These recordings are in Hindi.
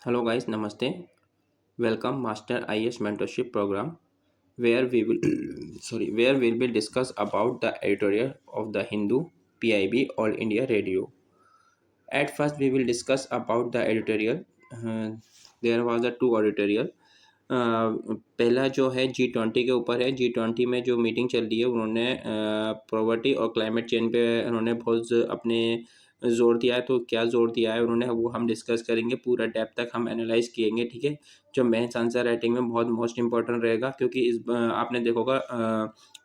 Hello guys, Namaste. Welcome Master IS Mentorship Program where we will where we will discuss about the editorial of the Hindu PIB All India Radio. At first we will discuss about the editorial. There was a two editorial. पहला जो है G20 के ऊपर है। G20 में जो मीटिंग चल रही है उन्होंने पॉवर्टी और क्लाइमेट चेंज पे उन्होंने बहुत अपने जोर दिया है। तो क्या जोर दिया है उन्होंने वो हम डिस्कस करेंगे, पूरा डेप्थ तक हम एनालाइज करेंगे। ठीक है, जो मेंस आंसर राइटिंग में बहुत मोस्ट इंपॉर्टेंट रहेगा क्योंकि इस आपने देखोगा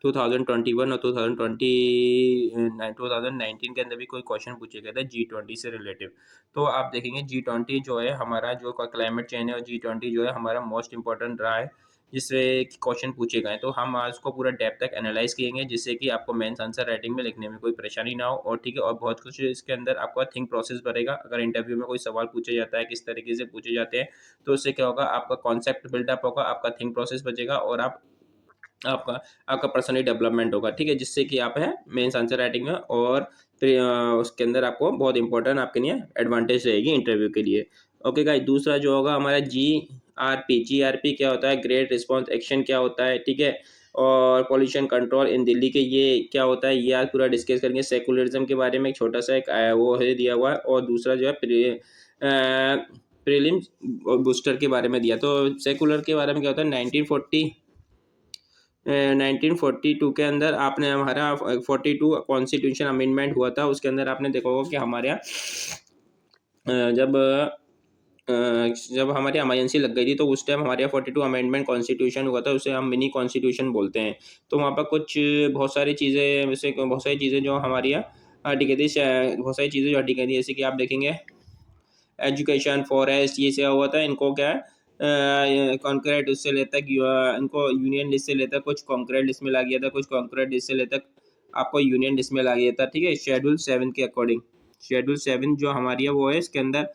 2021 और 2019 के अंदर भी कोई क्वेश्चन पूछे गए थे G20 से रिलेटिव। तो आप देखेंगे G20 जो है हमारा जो क्लाइमेट चेंज है और G20 जो है हमारा मोस्ट इंपॉर्टेंट रहा है जिससे क्वेश्चन पूछे गए। तो हम आज को पूरा डेप्थ तक एनालाइज करेंगे जिससे कि आपको मेंस आंसर राइटिंग में लिखने में कोई परेशानी ना हो। और ठीक है, और बहुत कुछ इसके अंदर आपका थिंक प्रोसेस बढ़ेगा। अगर इंटरव्यू में कोई सवाल पूछा जाता है किस तरीके से पूछे जाते हैं तो उससे क्या होगा, आपका कॉन्सेप्ट बिल्डअप होगा, आपका थिंक प्रोसेस बचेगा और आपका आपका पर्सनली डेवलपमेंट होगा। ठीक है, जिससे कि आप है मेंस आंसर राइटिंग में और फिर उसके अंदर आपको बहुत इंपॉर्टेंट आपके लिए एडवांटेज रहेगी इंटरव्यू के लिए। ओके गाइस, दूसरा जो होगा हमारा GRP क्या होता है, ग्रेट रिस्पॉन्स एक्शन क्या होता है। ठीक है, और पॉल्यूशन कंट्रोल इन दिल्ली के ये क्या होता है ये आज पूरा डिस्कस करेंगे। सेकुलरिज्म के बारे में एक छोटा सा एक वो है दिया हुआ है और दूसरा जो है प्रीलिम्स बूस्टर के बारे में दिया। तो सेकुलर के बारे में क्या होता है, 1942 के अंदर आपने हमारा 42 कॉन्स्टिट्यूशन अमेंडमेंट हुआ था। उसके अंदर आपने देखा होगा कि हमारे यहाँ जब हमारी इमरजेंसी लग गई थी तो उस टाइम हमारे यहाँ 42 अमेंडमेंट कॉन्स्टिट्यूशन हुआ था, उसे हम मिनी कॉन्स्टिट्यूशन बोलते हैं। तो वहाँ पर कुछ बहुत सारी चीज़ें वैसे बहुत सारी चीज़ें जो हमारी यहाँ हटी गई थी, बहुत सारी चीज़ें जो हटी गई थी, जैसे कि आप देखेंगे एजुकेशन, फॉरेस्ट, ये सब हुआ था। इनको क्या है कॉन्क्रीट उससे लेता इनको यूनियन लिस्ट से लेता, कुछ कॉन्क्रीट लिस्ट में ला गया था, कुछ कॉन्क्रीट लिस्ट से लेता आपको यूनियन लिस्ट में ला गया था। ठीक है, शेड्यूल 7 के अकॉर्डिंग शेड्यूल 7 जो हमारी है वो है इसके अंदर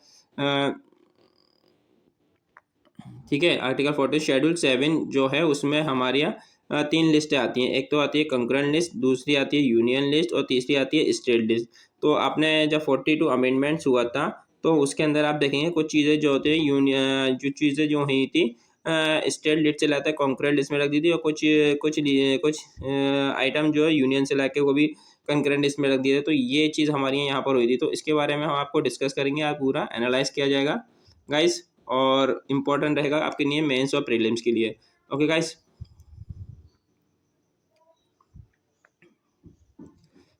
ठीक है, आर्टिकल 40 शेड्यूल 7 जो है उसमें हमारे यहाँ तीन लिस्टें आती हैं। एक तो आती है कंकरेंट लिस्ट, दूसरी आती है यूनियन लिस्ट और तीसरी आती है स्टेट लिस्ट। तो आपने जब 42 अमेंडमेंट्स हुआ था तो उसके अंदर आप देखेंगे कुछ चीज़ें जो होती है यूनियन जो चीज़ें जो हुई थी स्टेट लिस्ट से लाता है कॉन्करेंट लिस्ट में रख दी थी, और कुछ कुछ कुछ आइटम जो है यूनियन से लाके वो भी कंकरेंट लिस्ट में रख दिए थे। तो ये चीज़ हमारी यहाँ पर हुई थी, तो इसके बारे में हम आपको डिस्कस करेंगे, आज पूरा एनालाइज किया जाएगा गाइस, और इम्पोर्टेंट रहेगा आपके लिए मेंस और प्रीलिम्स के लिए। ओके गाइस,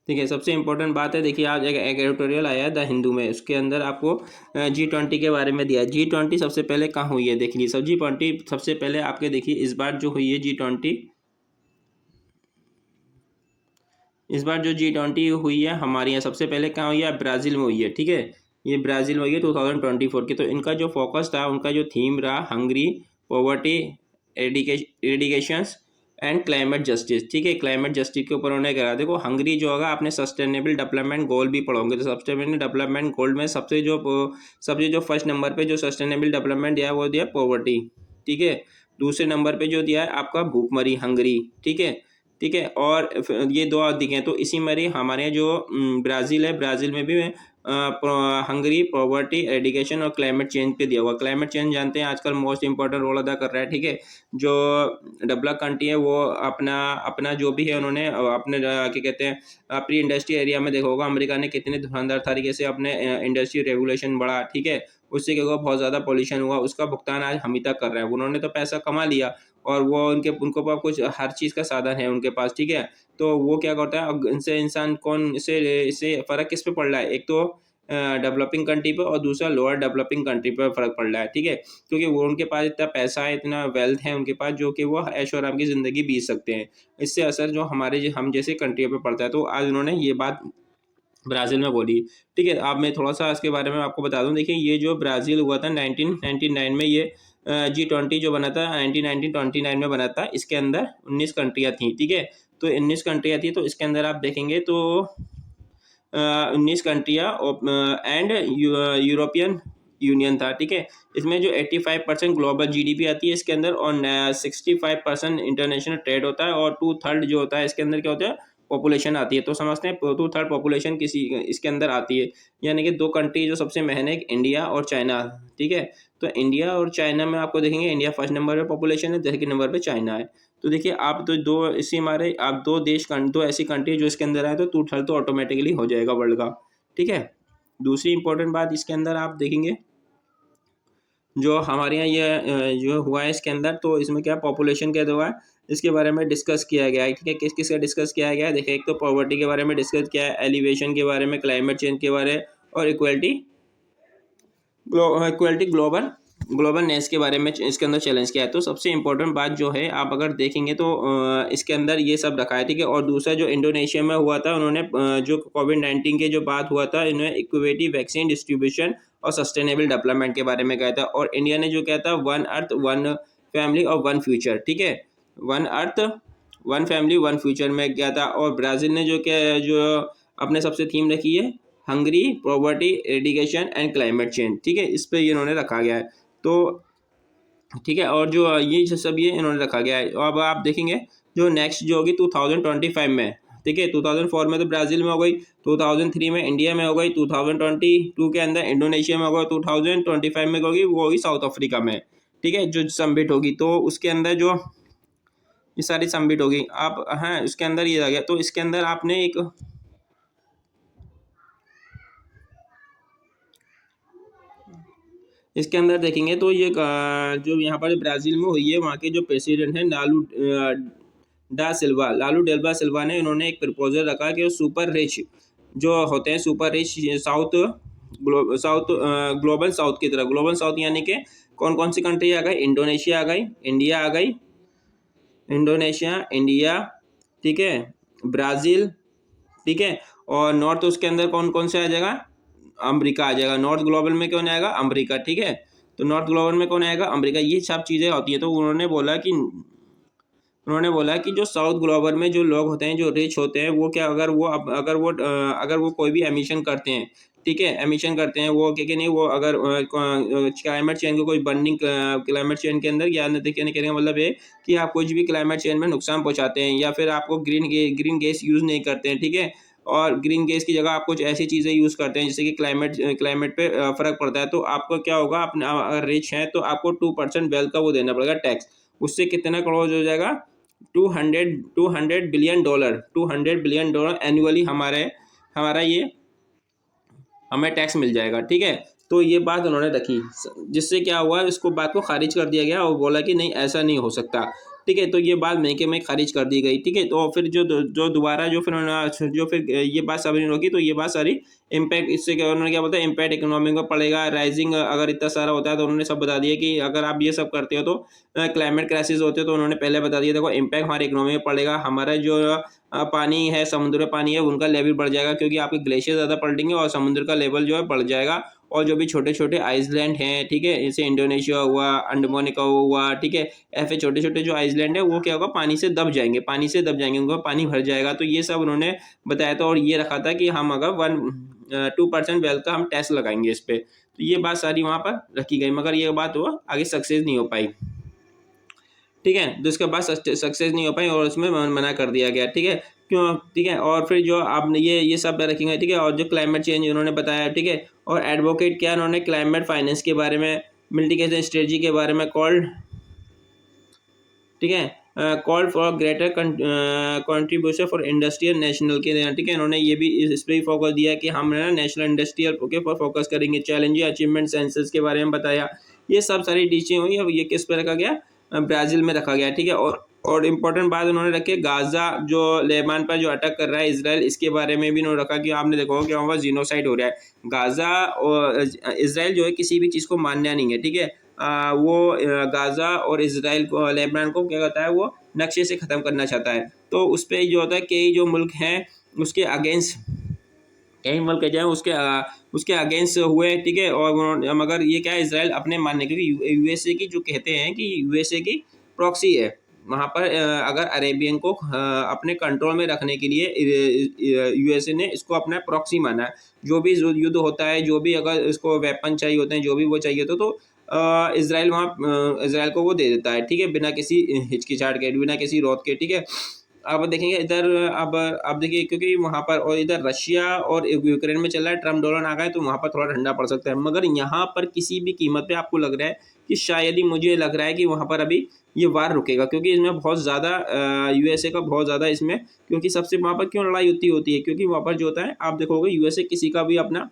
ठीक है, सबसे इम्पोर्टेंट बात है, देखिए आज एक एडिटोरियल आया है द हिंदू में, उसके अंदर आपको G20 के बारे में दिया है। G20 सबसे पहले कहाँ हुई है देख लीजिए। सब G20 सबसे पहले आपके देखिए इस बार जो हुई है G20, इस बार जो G20 हुई है हमारे यहाँ सबसे पहले कहाँ हुई है, ब्राज़ील में हुई है। ठीक है, ये ब्राज़ील में हुई है 2024 की। तो इनका जो फोकस था, उनका जो थीम रहा, hungry, poverty, educations and climate justice. ठीक है, क्लाइमेट जस्टिस के ऊपर उन्होंने करा। देखो हंगरी जो होगा आपने सस्टेनेबल डेवलपमेंट गोल भी पढ़ोगे, तो सस्टेनेबल डेवलपमेंट गोल में सबसे जो फर्स्ट नंबर पे जो सस्टेनेबल डेवलपमेंट दिया है वो दिया पॉवर्टी। ठीक है, दूसरे नंबर पे जो दिया है आपका भूखमरी, हंगरी। ठीक है, ठीक है, और ये दो और दिखे हैं। तो इसी में हमारे यहाँ जो ब्राज़ील है, ब्राज़ील में भी हंगरी, पॉवर्टी, एडिकेशन और क्लाइमेट चेंज पे दिया हुआ। क्लाइमेट चेंज जानते हैं आजकल मोस्ट इंपॉर्टेंट रोल अदा कर रहा है। ठीक है, जो डेवलप कंट्री है वो अपना अपना जो भी है उन्होंने अपने क्या कहते हैं प्री इंडस्ट्री एरिया में देखा होगा अमेरिका ने कितने धुरंधर तरीके से अपने इंडस्ट्री रेगुलेशन बढ़ा। ठीक है, उससे क्या हुआ, बहुत ज़्यादा पॉल्यूशन हुआ, उसका भुगतान आज हम ही तक कर रहे हैं। उन्होंने तो पैसा कमा लिया और वो उनको पास कुछ हर चीज़ का साधन है उनके पास। ठीक है, तो वो क्या करता है, अब इनसे इंसान कौन इससे इससे फ़र्क किस पे पड़ रहा है, एक तो डेवलपिंग कंट्री पे और दूसरा लोअर डेवलपिंग कंट्री पे फ़र्क पड़ रहा है। ठीक है, क्योंकि वो उनके पास इतना पैसा है, इतना वेल्थ है उनके पास, जो कि वो ऐशो आराम की ज़िंदगी जी सकते हैं। इससे असर जो हम जैसे कंट्रियों पे पड़ता है। तो आज उन्होंने ये बात ब्राज़ील में बोली। ठीक है, अब मैं थोड़ा-सा इसके बारे में आपको बता दूँ। देखिए, ये जो ब्राज़ील हुआ था 1999 में, ये G20 जो बना था 1929 में बना था। इसके अंदर 19 कंट्रियाँ थीं। ठीक है, तो 19 कंट्रियाँ थी, तो इसके अंदर आप देखेंगे तो 19 कंट्रियाँ एंड यूरोपियन यूनियन था। ठीक है, इसमें जो 85% ग्लोबल जीडीपी आती है इसके अंदर, और 65% इंटरनेशनल ट्रेड होता है, और 2/3 जो होता है इसके अंदर क्या होता है, पॉपुलेशन आती है, तो समझते हैं 2/3 पॉपुलेशन किसी इसके अंदर आती है। यानी कि दो कंट्री जो सबसे महंगे हैं, इंडिया और चाइना, ठीक है। तो इंडिया और चाइना में आपको देखेंगे, इंडिया फर्स्ट नंबर पे पॉपुलेशन है, सेकंड नंबर पे चाइना है। तो देखिए आप तो दो इसी हमारे आप दो ऐसी कंट्री जो इसके अंदर आए तो 2/3 तो ऑटोमेटिकली हो जाएगा वर्ल्ड का, ठीक है। दूसरी इंपॉर्टेंट बात इसके अंदर आप देखेंगे, जो हमारे यहाँ ये जो हुआ है इसके अंदर, तो इसमें क्या पॉपुलेशन क्या हुआ है इसके बारे में डिस्कस किया गया है, ठीक है। किस किस का डिस्कस किया गया है, देखिए एक तो पॉवर्टी के बारे में डिस्कस किया है, एलिवेशन के बारे में, क्लाइमेट चेंज के बारे और इक्वलिटी ग्लोबल नेस के बारे में इसके अंदर चैलेंज किया है। तो सबसे इंपॉर्टेंट बात जो है आप अगर देखेंगे तो इसके अंदर ये सब रखा है, ठीक है। और दूसरा जो इंडोनेशिया में हुआ था, उन्होंने जो कोविड-19 के जो बात हुआ था, इन्होंने इक्विटी वैक्सीन डिस्ट्रीब्यूशन और सस्टेनेबल डेवलपमेंट के बारे में कहा था। और इंडिया ने जो कहा था, वन अर्थ वन फैमिली और वन फ्यूचर, ठीक है। One earth one family one future में क्या था। और ब्राज़ील ने जो अपने सबसे थीम रखी है, Hungary, poverty, एडिकेशन and climate change, ठीक है। इस पे इन्होंने रखा गया है, तो ठीक है। और जो ये सब ये इन्होंने रखा गया है। अब आप देखेंगे जो नेक्स्ट जो होगी 2025 में, ठीक है। 2004 में तो ब्राज़ील में हो गई, 2003 में इंडिया में हो गई, 2022 के अंदर इंडोनेशिया में होगा, 2025 में होगी वो होगी साउथ अफ्रीका में, ठीक है। जो समिट होगी तो उसके अंदर जो ये सारी समिट होगी आप, हाँ उसके अंदर ये आ गया। तो इसके अंदर आपने एक इसके अंदर देखेंगे तो ये जो यहाँ पर ब्राज़ील में हुई है, वहाँ के जो प्रेसिडेंट हैं लालू डेल्बा सिल्वा ने इन्होंने एक प्रपोजल रखा कि सुपर रिच जो होते हैं, सुपर रिच ग्लोबल साउथ की तरफ, ग्लोबल साउथ यानी कि कौन कौन सी कंट्री आ गई, इंडोनेशिया आ गई, इंडिया आ गई, इंडोनेशिया, इंडिया, ठीक है, ब्राज़ील, ठीक है। और नॉर्थ उसके अंदर कौन कौन से आ जाएगा, अमेरिका आ जाएगा। नॉर्थ ग्लोबल में कौन आएगा, अमेरिका, ठीक है। तो नॉर्थ ग्लोबल में कौन आएगा, अमेरिका। ये सब चीज़ें होती हैं। तो उन्होंने बोला कि जो साउथ ग्लोबल में जो लोग होते हैं, जो रिच होते हैं, वो क्या अगर वो कोई भी एमिशन करते हैं, ठीक है, एमिशन करते हैं वो क्या नहीं, वो अगर क्लाइमेट चेंज को कोई बर्निंग क्लाइमेट चेंज के अंदर, या कहने का मतलब ये कि आप कुछ भी क्लाइमेट चेंज में नुकसान पहुंचाते हैं, या फिर आपको ग्रीन गैस यूज़ नहीं करते हैं, ठीक है। और ग्रीन गैस की जगह आप कुछ ऐसी चीज़ें यूज़ करते हैं जिससे कि क्लाइमेट पे फ़र्क पड़ता है, तो आपको क्या होगा, अपने अगर रिच हैं तो आपको 2% वेल्थ का वो देना पड़ेगा टैक्स। उससे कितना करोड़ हो जाएगा, 200 बिलियन डॉलर एनुअली हमारा ये हमें टैक्स मिल जाएगा, ठीक है। तो ये बात उन्होंने रखी, जिससे क्या हुआ, इसको बात को खारिज कर दिया गया और बोला कि नहीं ऐसा नहीं हो सकता, ठीक है। तो ये बात महीने में खारिज कर दी गई, ठीक है। तो फिर जो दोबारा जो फिर ये बात सब नहीं रोकी, तो ये बात सारी इम्पैक्ट, इससे क्या उन्होंने क्या बोला, इम्पैक्ट इकोनॉमी को पड़ेगा, राइजिंग अगर इतना सारा होता है, तो उन्होंने सब बता दिया कि अगर आप ये सब करते हो तो क्लाइमेट क्राइसिस होते हो, तो उन्होंने पहले बता दिया, देखो इम्पैक्ट हमारी इकोनॉमी में पड़ेगा, हमारा जो पानी है, समुद्र में पानी है, उनका लेवल बढ़ जाएगा, क्योंकि आपके ग्लेशियर ज़्यादा पलटेंगे और समुद्र का लेवल जो है बढ़ जाएगा। और जो भी छोटे छोटे आइसलैंड हैं, ठीक है, जैसे इंडोनेशिया हुआ, अंडमान निकोबार हुआ, ठीक है, ऐसे छोटे छोटे जो आइसलैंड है वो क्या होगा, पानी से दब जाएंगे, उनका पानी भर जाएगा। तो ये सब उन्होंने बताया था। और ये रखा था कि हम अगर 2% वेल्थ का हम टैक्स लगाएंगे इस पर। तो ये बात सारी वहाँ पर रखी गई, मगर ये बात वो आगे सक्सेस नहीं हो पाई, ठीक है। तो इसके बाद सक्सेस नहीं हो पाई और उसमें मना कर दिया गया, ठीक है। क्यों, ठीक है। और फिर जो आपने ये सब रखेंगे, ठीक है। और जो क्लाइमेट चेंज उन्होंने बताया, ठीक है। और एडवोकेट किया उन्होंने क्लाइमेट फाइनेंस के बारे में, मिटिगेशन स्ट्रेटजी के बारे में कॉल्ड, ठीक है, call for greater contribution for industrial national के, ठीक है। इन्होंने ये भी इस पर ही फोकस दिया कि हम ना नेशनल इंडस्ट्रियल के पर फोकस करेंगे। चैलेंजिंग अचीवमेंट सेंसस के बारे में बताया। ये सब सारी डिशें हुई। अब ये किस पे रखा गया, ब्राज़ील में रखा गया, ठीक है। और इम्पोर्टेंट बात उन्होंने रखी, गाजा जो लेबान पर जो अटैक कर रहा है इसराइल, इसके बारे में भी उन्होंने रखा कि आपने देखा होगा कि वहाँ पर जीनोसाइड हो रहा है। गाजा और इसराइल जो है किसी भी चीज़ को मानना नहीं है, ठीक है। वो गाजा और इसराइल को, लेबनान को क्या कहता है, वो नक्शे से ख़त्म करना चाहता है। तो उस पर जो होता है, कई जो मुल्क हैं उसके अगेंस्ट, कई मुल्क जो है उसके अगेंस्ट हुए, ठीक है। और मगर ये क्या है, इसराइल अपने मानने, क्योंकि यूएसए की जो कहते हैं कि यूएसए की प्रॉक्सी है वहाँ पर, अगर अरेबियन को अपने कंट्रोल में रखने के लिए यूएसए ने इसको अपना प्रॉक्सी माना है। जो भी युद्ध होता है, जो भी अगर इसको वेपन चाहिए होते हैं, जो भी वो चाहिए तो इसराइल को वो दे देता है, ठीक है, बिना किसी हिचकिचाहट के, बिना किसी रोक के, ठीक है। अब देखेंगे इधर, अब देखिए क्योंकि वहाँ पर और इधर रशिया और यूक्रेन में चल रहा है, ट्रम्प डॉलर आ गए तो वहाँ पर थोड़ा ठंडा पड़ सकता है, मगर यहाँ पर किसी भी कीमत पे आपको लग रहा है कि शायद ही, मुझे लग रहा है कि वहाँ पर अभी ये वार रुकेगा, क्योंकि इसमें बहुत ज़्यादा यूएसए का बहुत ज़्यादा इसमें, क्योंकि सबसे वहाँ पर क्यों लड़ाई होती है, क्योंकि वहाँ पर जो होता है आप देखोगे यूएसए किसी का भी अपना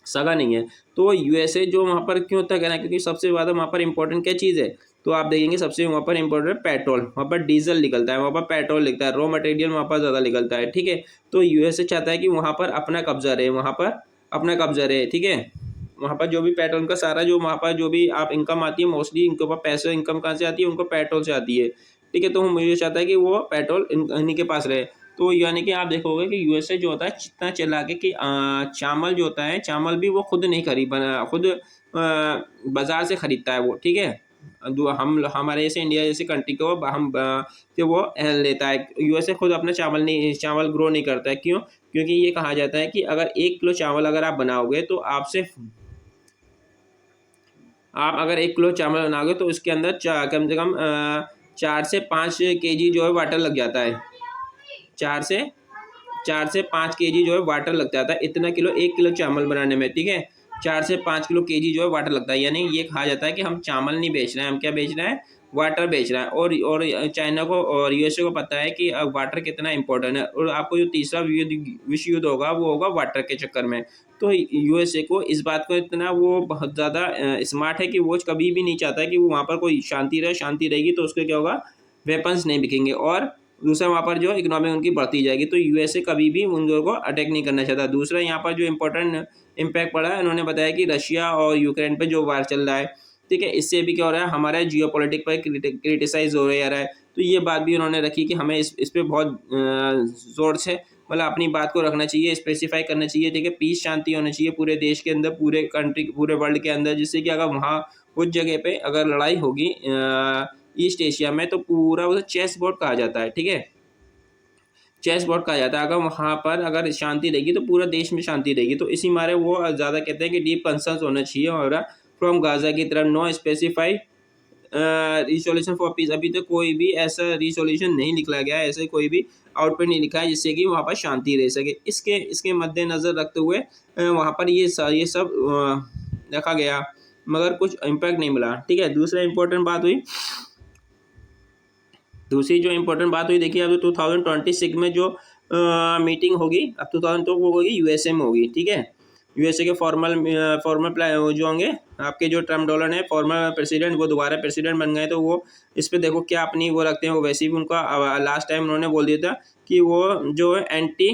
सगा नहीं है। तो यूएसए जो वहाँ पर क्यों होता है कहना है, क्योंकि सबसे ज़्यादा वहाँ पर इंपॉर्टेंट क्या चीज़ है, तो आप देखेंगे सबसे वहाँ पर इंपॉर्टेंट पेट्रोल, वहाँ पर डीजल निकलता है, वहाँ पर पेट्रोल निकलता है, रॉ मटेरियल वहाँ पर ज़्यादा निकलता है, ठीक है। तो यूएसए चाहता है कि वहाँ पर अपना कब्जा रहे, वहाँ पर अपना कब्जा रहे, ठीक है। वहाँ पर जो भी पेट्रोल का सारा जो वहाँ पर जो भी आप इनकम आती है, मोस्टली इनके ऊपर पैसे इनकम कहाँ से आती है, उनको पेट्रोल से आती है, ठीक है। तो मुझे चाहता है कि वो पेट्रोल इन्हीं के पास रहे। तो यानी कि आप देखोगे कि यूएसए जो होता है जितना चला के कि चावल जो होता है, चावल भी वो खुद नहीं खरीद बना खुद बाजार से खरीदता है वो, ठीक है। हम हमारे जैसे इंडिया जैसे कंट्री को हम कि वो लेता है, यूएसए खुद अपना चावल ग्रो नहीं करता है, क्यों? क्योंकि ये कहा जाता है कि अगर 1 किलो चावल अगर आप बनाओगे तो आपसे आप अगर 1 किलो चावल बनाओगे तो उसके अंदर कम से कम 4 से 5 केजी जो है वाटर लग जाता है, 4 से 4 से 5 केजी जो है वाटर लग जाता है, इतना किलो 1 किलो चावल बनाने में, ठीक है। 4 से 5 किलो केजी जो है वाटर लगता है, यानी ये कहा जाता है कि हम चावल नहीं बेच रहे हैं, हम क्या बेच रहे हैं, वाटर बेच रहा है। और चाइना को और यूएसए को पता है कि अब वाटर कितना इंपॉर्टेंट है, और आपको जो तीसरा विश्व युद्ध होगा वो होगा वाटर के चक्कर में। तो यूएसए को इस बात को इतना वो बहुत ज़्यादा स्मार्ट है कि वो कभी भी नहीं चाहता है कि वो वहाँ पर कोई शांति रहे, शांति रहेगी तो उसके क्या होगा, वेपन्स नहीं बिकेंगे, और दूसरा वहाँ पर जो इकोनॉमी उनकी बढ़ती जाएगी। तो यूएसए कभी भी उन लोगों को अटैक नहीं करना चाहता। दूसरा यहाँ पर जो इम्पोर्टेंट इम्पैक्ट पड़ा है, उन्होंने बताया कि रशिया और यूक्रेन पे जो वार चल रहा है, ठीक है, इससे भी क्या हो रहा है, हमारा जियो पॉलिटिक पर क्रिटिसाइज हो रहा है। तो ये बात भी उन्होंने रखी कि हमें इस पर बहुत ज़ोर से मतलब अपनी बात को रखना चाहिए, स्पेसिफाई करना चाहिए, ठीक है। पीस शांति होनी चाहिए पूरे देश के अंदर, पूरे कंट्री, पूरे वर्ल्ड के अंदर, जिससे कि अगर वहाँ उस जगह पे अगर लड़ाई होगी ईस्ट एशिया में, तो पूरा उसे चेस बोर्ड कहा जाता है, ठीक है। चेस बोर्ड कहा जाता है, अगर वहाँ पर अगर शांति रहेगी तो पूरा देश में शांति रहेगी। तो इसी मारे वो ज़्यादा कहते हैं कि डीप कंसर्न होना चाहिए हमारा फ्रॉम गाजा की तरफ, no specified resolution for peace. अभी तक कोई भी ऐसा रिसोल्यूशन नहीं निकला गया है, ऐसे कोई भी आउटपुट नहीं लिखा है जिससे कि वहाँ पर शांति रह सके। इसके इसके मद्देनज़र रखते हुए वहाँ पर ये सब रखा गया, मगर कुछ इम्पैक्ट नहीं मिला, ठीक है। दूसरी जो इम्पोर्टेंट बात हुई, देखिए अब 2026 में जो मीटिंग होगी, अब 2000 तो वो होगी यूएसए में होगी, ठीक है। यूएसए के फॉर्मल प्लान जो होंगे, आपके जो ट्रम्प डॉलर है फॉर्मर प्रेसिडेंट, वो दोबारा प्रेसिडेंट बन गए, तो वो इस पर देखो क्या अपनी वो रखते हैं। वो वैसे भी उनका लास्ट टाइम उन्होंने बोल दिया था कि वो जो है एंटी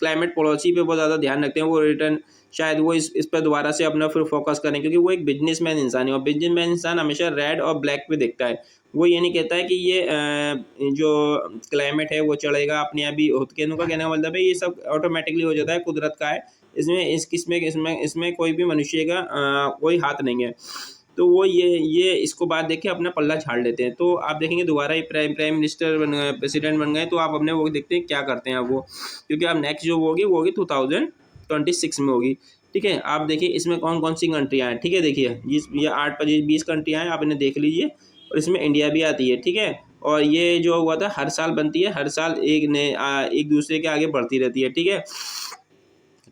क्लाइमेट पॉलिसी पे बहुत ज़्यादा ध्यान रखते हैं। वो रिटर्न शायद वो इस पर दोबारा से अपना फिर फोकस करें, क्योंकि वो एक बिजनेसमैन इंसान है, और बिजनेसमैन इंसान हमेशा रेड और ब्लैक पे देखता है। वो ये नहीं कहता है कि ये जो क्लाइमेट है वो चढ़ेगा अपने आप ही, कहने का मतलब है ये सब ऑटोमेटिकली हो जाता है, कुदरत का है, इसमें इसमें कोई भी मनुष्य का कोई हाथ नहीं है। तो वो ये इसको बात देख के अपना पल्ला झाड़ लेते हैं। तो आप देखेंगे दोबारा ही प्राइम मिनिस्टर बन गए, प्रेसिडेंट बन गए, तो आप अपने वो देखते हैं क्या करते हैं वो, क्योंकि अब नेक्स्ट जो वो होगी 2026 में होगी, ठीक है। आप देखिए इसमें कौन कौन सी कंट्रियाँ हैं, ठीक है। देखिए ये 8 20 कंट्रियाँ हैं, आप इन्हें देख लीजिए, और इसमें इंडिया भी आती है, ठीक है। और ये जो हुआ था हर साल बनती है, हर साल एक दूसरे के आगे बढ़ती रहती है, ठीक है।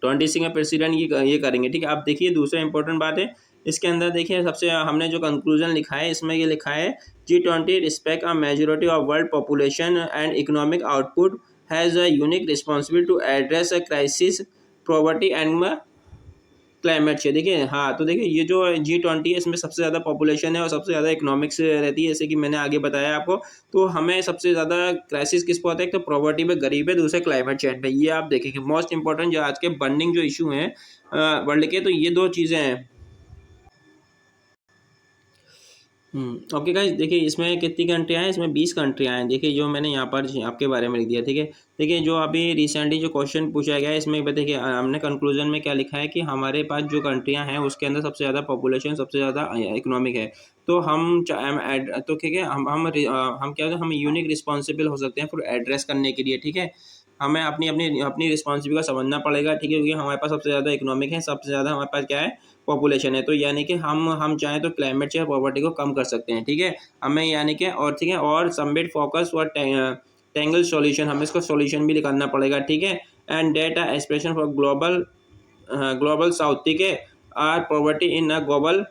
26 में प्रेसिडेंट ये करेंगे, ठीक है। आप देखिए दूसरा इंपॉर्टेंट बात है इसके अंदर, देखिए सबसे हमने जो कंक्लूजन लिखा है इसमें ये लिखा है, G20 respect a majority of world population and economic output has a unique responsibility to address a crisis, poverty and climate change. देखिए हाँ, तो देखिए ये जो G20 है इसमें सबसे ज़्यादा पॉपुलेशन है और सबसे ज़्यादा इकोनॉमिक्स रहती है, जैसे कि मैंने आगे बताया आपको। तो हमें सबसे ज़्यादा क्राइसिस किस पे होता है, एक तो प्रॉवर्टी पे, गरीब है, दूसरे क्लाइमेट चेंज पे। ये आप देखेंगे मोस्ट इंपॉर्टेंट जो आज के बर्निंग जो इशू हैं वर्ल्ड के, तो ये 2 चीज़ें हैं। ओके गाइस, देखिए इसमें कितनी कंट्रियाँ हैं, इसमें 20 कंट्रियाँ हैं। देखिए जो मैंने यहाँ पर आपके बारे में लिख दिया, ठीक है। देखिए जो अभी रिसेंटली जो क्वेश्चन पूछा गया है इसमें देखिए हमने कंक्लूजन में क्या लिखा है कि हमारे पास जो कंट्रियाँ हैं उसके अंदर सबसे ज़्यादा पॉपुलेशन, सबसे ज़्यादा इकोनॉमिक है। तो तो ठीक है, हम क्या हम यूनिक रिस्पॉन्सिबल हो सकते हैं फिर एड्रेस करने के लिए, ठीक है। हमें अपनी अपनी अपनी रिस्पॉन्सिबिलिटी का समझना पड़ेगा, ठीक है, क्योंकि हमारे पास सबसे ज़्यादा इकोनॉमिक है, सबसे ज़्यादा हमारे पास क्या है, पॉपुलेशन है। तो यानी कि हम चाहें तो क्लाइमेट चेंज पॉवर्टी को कम कर सकते हैं, ठीक है। हमें यानी कि और ठीक है, और सबमिट फोकस और टेंगल सॉल्यूशन, हमें इसका सॉल्यूशन भी निकालना पड़ेगा, ठीक है। And data expression for global south, ठीक है, are poverty in a global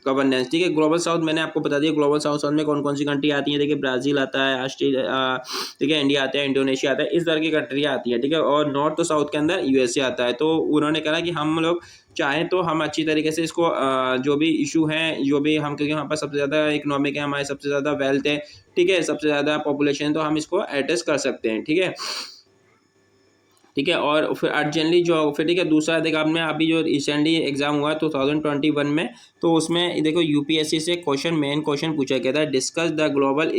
governance, ठीक है। ग्लोबल साउथ मैंने आपको बता दिया, ग्लोबल साउथ साउथ में कौन कौन सी कंट्री आती है, देखिए ब्राज़ील आता है, ऑस्ट्रेलिया, ठीक है, इंडिया आता है, इंडोनेशिया आता है, इस तरह की कंट्रियाँ आती है, ठीक है। और नॉर्थ तो साउथ के अंदर यूएसए आता है। तो उन्होंने कहा कि हम लोग चाहें तो हम अच्छी तरीके से इसको जो भी इशू है, जो भी हम, क्योंकि हमारे पास सबसे ज़्यादा इकोनॉमिक है, हमारे सबसे ज़्यादा वेल्थ है, ठीक है, सबसे ज़्यादा पॉपुलेशन, तो हम इसको एड्रेस कर सकते हैं, ठीक है, ठीक है। और फिर अर्जेंटली जो फिर, ठीक है, दूसरा देखा आपने अभी जो रिसेंटली एग्जाम हुआ 2021 में, तो उसमें देखो यूपीएससी से मेन क्वेश्चन पूछा गया था, discuss the global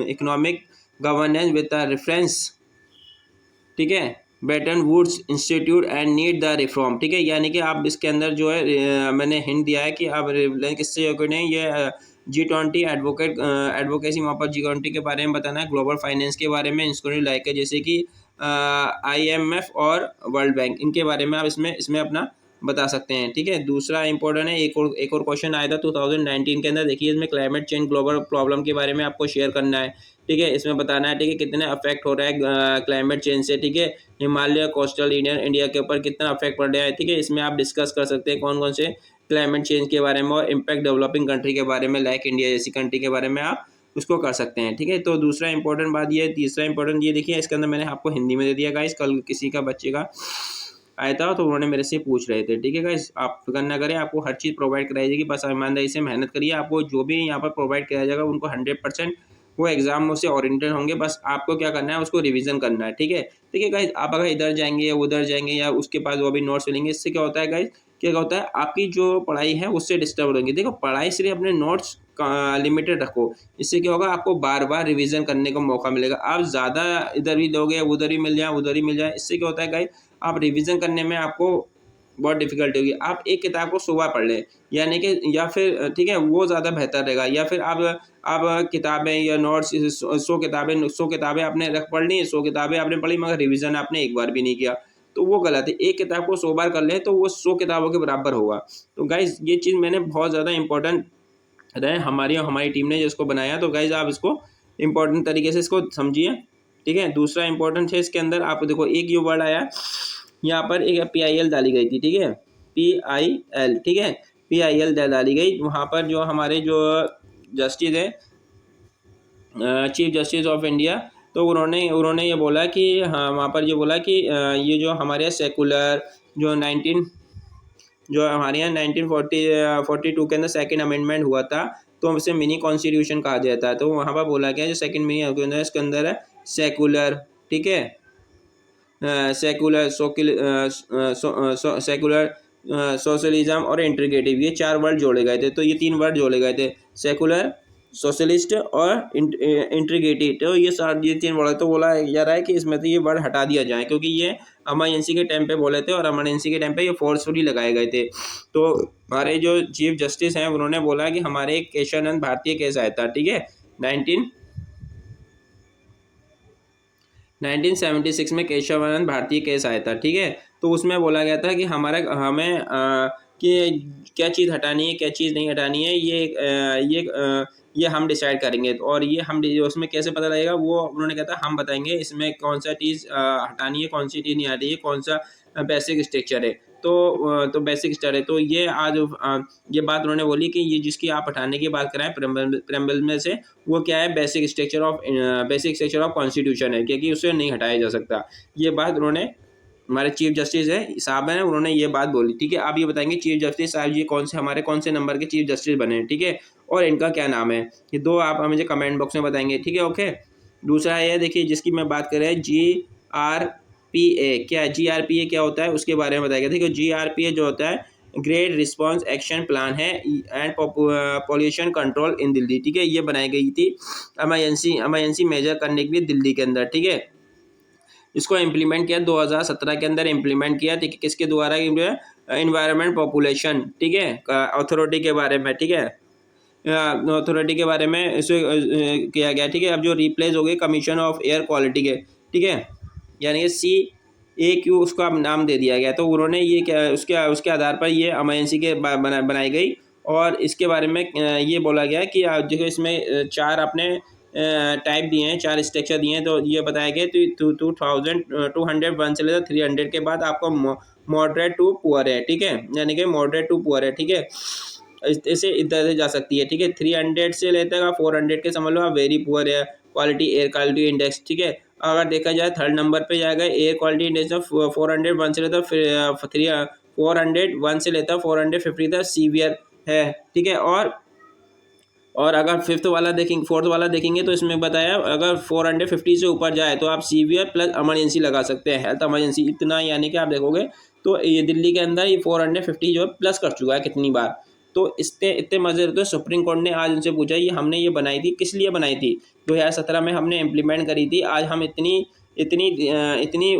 economic governance with the reference, ठीक है, Bretton Woods institute and need the reform, ठीक है। यानी कि आप इसके अंदर जो है मैंने हिंट दिया है कि आप किससे नहीं, ये G20 एडवोकेसी, वहाँ पर G20 के बारे में बताना है, ग्लोबल फाइनेंस के बारे में, इंस्टीट्यूट लाइक है जैसे कि IMF और वर्ल्ड बैंक, इनके बारे में आप इसमें इसमें अपना बता सकते हैं, ठीक है। दूसरा इंपॉर्टेंट है, एक और क्वेश्चन आया था 2019 के अंदर, देखिए इसमें क्लाइमेट चेंज ग्लोबल प्रॉब्लम के बारे में आपको शेयर करना है, ठीक है, इसमें बताना है, ठीक है, कितने अफेक्ट हो रहा है क्लाइमेट चेंज से, ठीक है, हिमालय कोस्टल इंडिया के ऊपर कितना अफेक्ट पड़ रहा है, ठीक है। इसमें आप डिस्कस कर सकते हैं कौन कौन से क्लाइमेट चेंज के बारे में, और इम्पैक्ट डेवलपिंग कंट्री के बारे में, लाइक इंडिया जैसी कंट्री के बारे में आप उसको कर सकते हैं, ठीक है। तो दूसरा इंपॉर्टेंट बात ये, तीसरा इंपॉर्टेंट ये देखिए, इसके अंदर मैंने आपको हिंदी में दे दिया गाइस, कल किसी का बच्चे का आया था तो उन्होंने मेरे से पूछ रहे थे, ठीक है गाइस। आप फिक्र ना करें, आपको हर चीज़ प्रोवाइड कराई जाएगी, बस ईमानदारी से मेहनत करिए, आपको जो भी यहाँ पर प्रोवाइड कराया जाएगा उनको 100% वो एग्जाम से ओरिएंटेड होंगे, बस आपको क्या करना है, उसको रिवीजन करना है, ठीक है, ठीक है गाइस। आप अगर इधर जाएंगे या उधर जाएंगे या उसके पास वो भी नोट्स मिलेंगे, इससे क्या होता है गाइस, क्या होता है, आपकी जो पढ़ाई है उससे डिस्टर्ब होगी। देखो, पढ़ाई सिर्फ अपने नोट्स लिमिटेड रखो, इससे क्या होगा, आपको बार बार रिवीजन करने का मौका मिलेगा। आप ज़्यादा इधर भी दोगे, उधर ही मिल जाए, उधर ही मिल जाए, इससे क्या होता है गाइस, आप रिवीजन करने में आपको बहुत डिफिकल्टी होगी। आप एक किताब को सुबह पढ़ लें, यानी कि, या फिर ठीक है, वो ज़्यादा बेहतर रहेगा। या फिर आप किताबें या नोट्स 100 किताबें आपने पढ़ ली, 100 किताबें आपने पढ़ी, मगर रिवीजन आपने एक बार भी नहीं किया, तो वो गलत है। एक किताब को 100 बार कर लें तो वो 100 किताबों के बराबर होगा। तो गाइज ये चीज़ मैंने बहुत ज़्यादा इंपॉर्टेंट रहे, हमारी टीम ने जिसको बनाया, तो गाइज आप इसको इंपॉर्टेंट तरीके से इसको समझिए, ठीक है। दूसरा इंपॉर्टेंट है इसके अंदर, आप देखो एक ये वर्ड आया यहाँ पर, एक PIL डाली गई थी, ठीक है, PIL, ठीक है, PIL डाली गई। वहाँ पर जो हमारे जो जस्टिस है, चीफ जस्टिस ऑफ इंडिया, तो उन्होंने ये बोला कि, हाँ, वहाँ पर ये बोला कि ये जो हमारे सेकुलर जो 19 जो हमारे यहाँ 1942 के अंदर सेकंड अमेंडमेंट हुआ था, तो उसे मिनी कॉन्स्टिट्यूशन कहा जाता है। तो वहाँ पर बोला गया जो सेकंड मिनी इसके अंदर है सेकुलर, ठीक है, सेकुलर सेकुलर सोशलिज्म और इंटीग्रेटिव, ये 4 वर्ड जोड़े गए थे। तो ये 3 वर्ड जोड़े गए थे, सेकुलर, सोशलिस्ट और इंटीग्रेटिव। तो ये 3 वर्ड, तो बोला जा रहा है कि इसमें तो ये वर्ड हटा दिया जाए, क्योंकि ये इमरजेंसी के टाइम पे बोले थे और इमरजेंसी के टाइम पे ये फोर्सफुली लगाए गए थे। तो हमारे जो चीफ जस्टिस हैं उन्होंने बोला कि हमारे केशवानंद भारतीय केस आया था, ठीक है, 1976 में केशवानंद भारतीय केस आया था, ठीक है। तो उसमें बोला गया था कि हमें कि क्या चीज़ हटानी है, क्या चीज़ नहीं हटानी है, ये हम डिसाइड करेंगे। और ये हम उसमें कैसे पता लगेगा, वो उन्होंने कहा था हम बताएंगे इसमें कौन सा चीज़ हटानी है, कौन सी चीज़ नहीं हटानी है, कौन सा बेसिक स्ट्रक्चर है। तो बेसिक स्ट्रक्चर है। तो ये आज ये बात उन्होंने बोली कि ये जिसकी आप हटाने की बात कराएं प्रेम्बल में से, वो क्या है, बेसिक स्ट्रक्चर ऑफ कॉन्स्टिट्यूशन है, क्योंकि उसे नहीं हटाया जा सकता। ये बात उन्होंने, हमारे चीफ जस्टिस है साहब हैं, उन्होंने ये बात बोली, ठीक है। आप ये बताएंगे चीफ जस्टिस साहब जी हमारे कौन से नंबर के चीफ जस्टिस बने हैं, ठीक है, और इनका क्या नाम है, ये 2 आप मुझे कमेंट बॉक्स में बताएंगे, ठीक है, ओके। दूसरा ये देखिए, जिसकी मैं बात कर रहा है, GRPA, क्या है GRPA, क्या होता है, उसके बारे में बताएगा। देखो, GRPA जो होता है ग्रेट रिस्पांस एक्शन प्लान है एंड पॉल्यूशन कंट्रोल इन दिल्ली, ठीक है। ये बनाई गई थी इमरजेंसी मेजर करने के लिए दिल्ली के अंदर, ठीक है। इसको इम्प्लीमेंट किया 2017 के अंदर इम्प्लीमेंट किया, ठीक है, किसके द्वारा, इन्वायरमेंट पॉपुलेशन, ठीक है, अथॉरिटी के बारे में, ठीक है, अथॉरिटी के बारे में इसे किया गया, ठीक है। अब जो रिप्लेस हो गई कमीशन ऑफ एयर क्वालिटी के, ठीक है, यानी कि CAQ उसको अब नाम दे दिया गया। तो उन्होंने ये क्या उसके आधार पर ये इमरजेंसी के बनाई गई। और इसके बारे में ये बोला गया कि देखो इसमें 4 अपने टाइप दिए हैं, 4 स्ट्रक्चर दिए हैं। तो ये बताया गया तो 201 से लेकर 300 के बाद आपको मॉडरेट टू पुअर है, ठीक है, यानी कि मॉडरेट टू पुअर है, ठीक है। इसे इधर से जा सकती है, ठीक है। 300 से लेते हैं 400 के समझ लो आप वेरी पुअर है, क्वालिटी एयर क्वालिटी इंडेक्स, ठीक है। अगर देखा जाए थर्ड नंबर पे जाएगा एयर क्वालिटी इंडेक्स में 401 से लेता 401 से लेता 450 तक सीवियर है, ठीक है। और अगर फोर्थ वाला देखेंगे तो इसमें बताया अगर 450 से ऊपर जाए तो आप सीवियर प्लस इमरजेंसी लगा सकते हैं, हेल्थ इमरजेंसी इतना, यानी कि आप देखोगे तो ये दिल्ली के अंदर ये 450 जो है प्लस कर चुका है कितनी बार। तो इतने इतने मजे तो सुप्रीम कोर्ट ने आज उनसे पूछा ये हमने ये बनाई थी किस लिए बनाई थी, 2017 में हमने इम्प्लीमेंट करी थी, आज हम इतनी इतनी इतनी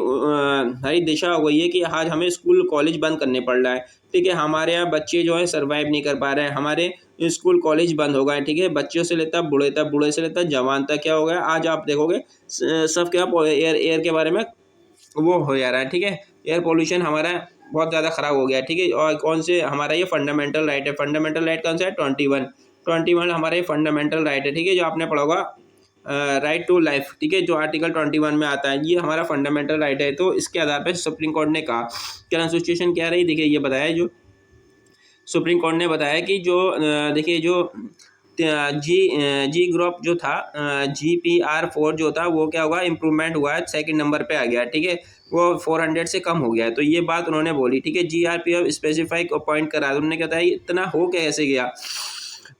हरी दिशा हो गई है कि आज हमें स्कूल कॉलेज बंद करने पड़ रहा है, ठीक है। हमारे यहाँ बच्चे जो है सर्वाइव नहीं कर पा रहे हैं, हमारे स्कूल कॉलेज बंद हो गए, ठीक है। बच्चों से लेता बूढ़े तक, बूढ़े से लेता जवान तक क्या हो गया, आज आप देखोगे सब क्या एयर के बारे में वो हो जा रहा है, ठीक है। एयर पोल्यूशन हमारा बहुत ज़्यादा ख़राब हो गया है, ठीक है। और कौन से हमारा ये फंडामेंटल राइट है, फंडामेंटल राइट कौन सा है, 21 हमारा ये फंडामेंटल राइट है, ठीक है, जो आपने पढ़ा होगा राइट टू लाइफ, ठीक है, जो आर्टिकल 21 में आता है, ये हमारा फंडामेंटल राइट है। तो इसके आधार पर सुप्रीम कोर्ट ने कहा कॉन्स्टिट्यूशन क्या रही, देखिए ये बताया जो सुप्रीम कोर्ट ने बताया कि जो देखिए जो जी ग्रुप जो था GPR4 जो था वो क्या होगा इम्प्रूवमेंट हुआ है, सेकंड नंबर पे आ गया, ठीक है, वो 400 से कम हो गया है। तो ये बात उन्होंने बोली, ठीक है। GRPF स्पेसिफाइक पॉइंट करा, उन्होंने क्या बताया इतना हो कैसे गया।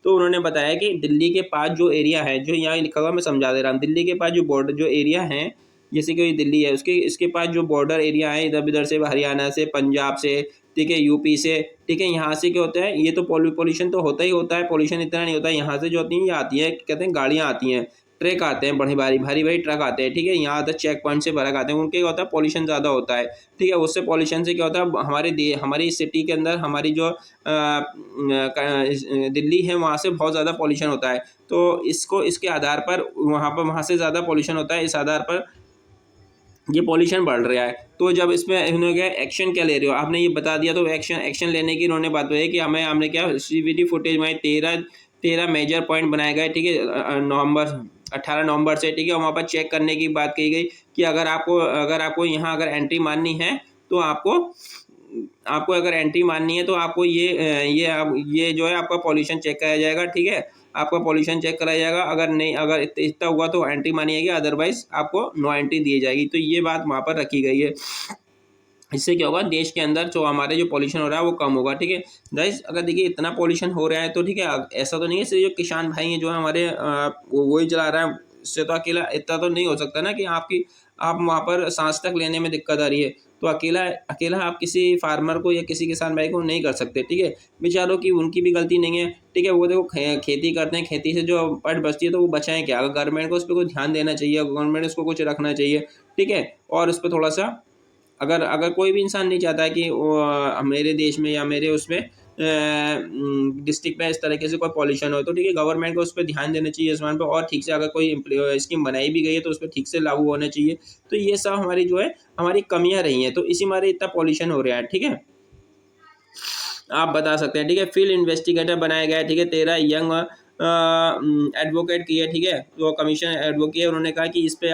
तो उन्होंने बताया कि दिल्ली के पास जो एरिया है, जो यहाँ लिखा हुआ मैं समझा दे रहा हूँ, दिल्ली के पास जो बॉर्डर जो एरिया है, जैसे कि दिल्ली है उसके इसके पास जो बॉर्डर एरिया है इधर उधर से, हरियाणा से, पंजाब से, ठीक है, यूपी से, ठीक है, यहाँ से क्या होता है ये तो पोल्यूशन तो होता ही होता है, पोल्यूशन इतना नहीं होता है। यहाँ से जो होती है ये आती है, कहते हैं गाड़ियाँ आती हैं, ट्रक आते हैं, बड़े भारी ट्रक आते हैं, ठीक है, यहाँ आते चेक पॉइंट से भरा आते हैं, उनके क्या होता है पॉल्यूशन ज़्यादा होता है, ठीक है। उससे पॉल्यूशन से क्या होता है हमारी सिटी के अंदर हमारी जो दिल्ली है वहाँ से बहुत ज़्यादा पॉल्यूशन होता है। तो इसके आधार पर वहाँ से ज़्यादा पॉल्यूशन होता है, इस आधार पर ये पॉल्यूशन बढ़ रहा है। तो जब इसमें इन्होंने क्या एक्शन क्या ले रहे हो, आपने ये बता दिया, तो एक्शन लेने की इन्होंने बात बताई कि हमने क्या CCTV फुटेज में 13 मेजर पॉइंट बनाए गए, ठीक है, 18 नवंबर से, ठीक है। वहाँ पर चेक करने की बात कही गई कि अगर आपको यहाँ अगर एंट्री मारनी है तो आपको अगर एंट्री मारनी है तो आपको ये जो है आपका पॉल्यूशन चेक कराया जाएगा, ठीक है, आपका पॉल्यूशन चेक कराया जाएगा। अगर नहीं, अगर इतना हुआ तो एंट्री मानी जाएगी, अदरवाइज आपको नो एंट्री दी जाएगी। तो ये बात वहाँ पर रखी गई है। इससे क्या होगा देश के अंदर जो हमारे जो पॉल्यूशन हो रहा है वो कम होगा, ठीक है। गाइस अगर देखिए इतना पॉल्यूशन हो रहा है तो ठीक है, ऐसा तो नहीं है सिर्फ जो किसान भाई हैं जो है हमारे वही चला रहा है, इससे तो अकेला इतना तो नहीं हो सकता ना कि आप वहाँ पर सांस तक लेने में दिक्कत आ रही है, तो अकेला आप किसी फार्मर को या किसी किसान भाई को नहीं कर सकते, ठीक है। बेचारों की उनकी भी गलती नहीं है, ठीक है, वो देखो खेती करते हैं, खेती से जो पट बचती है तो वो बचाएं क्या, अगर गवर्नमेंट को उस पर कुछ ध्यान देना चाहिए, गवर्नमेंट उसको कुछ रखना चाहिए, ठीक है। और उस पर थोड़ा सा अगर कोई भी इंसान नहीं चाहता है कि मेरे देश में या मेरे उसमें डिस्ट्रिक्ट में इस तरीके से कोई पॉल्यूशन हो, तो ठीक है, गवर्नमेंट को उस पर ध्यान देना चाहिए इस पर, और ठीक से अगर कोई स्कीम बनाई भी गई है तो उस पर ठीक से लागू होना चाहिए। तो ये सब हमारी जो है हमारी कमियां रही हैं, तो इसी मारे इतना पॉल्यूशन हो रहा है, ठीक है, आप बता सकते हैं, ठीक है। फील्ड इन्वेस्टिगेटर बनाया गया है, ठीक है, 13 यंग एडवोकेट की है, ठीक है, जो कमीशन एडवोकेट है, उन्होंने कहा कि इस पे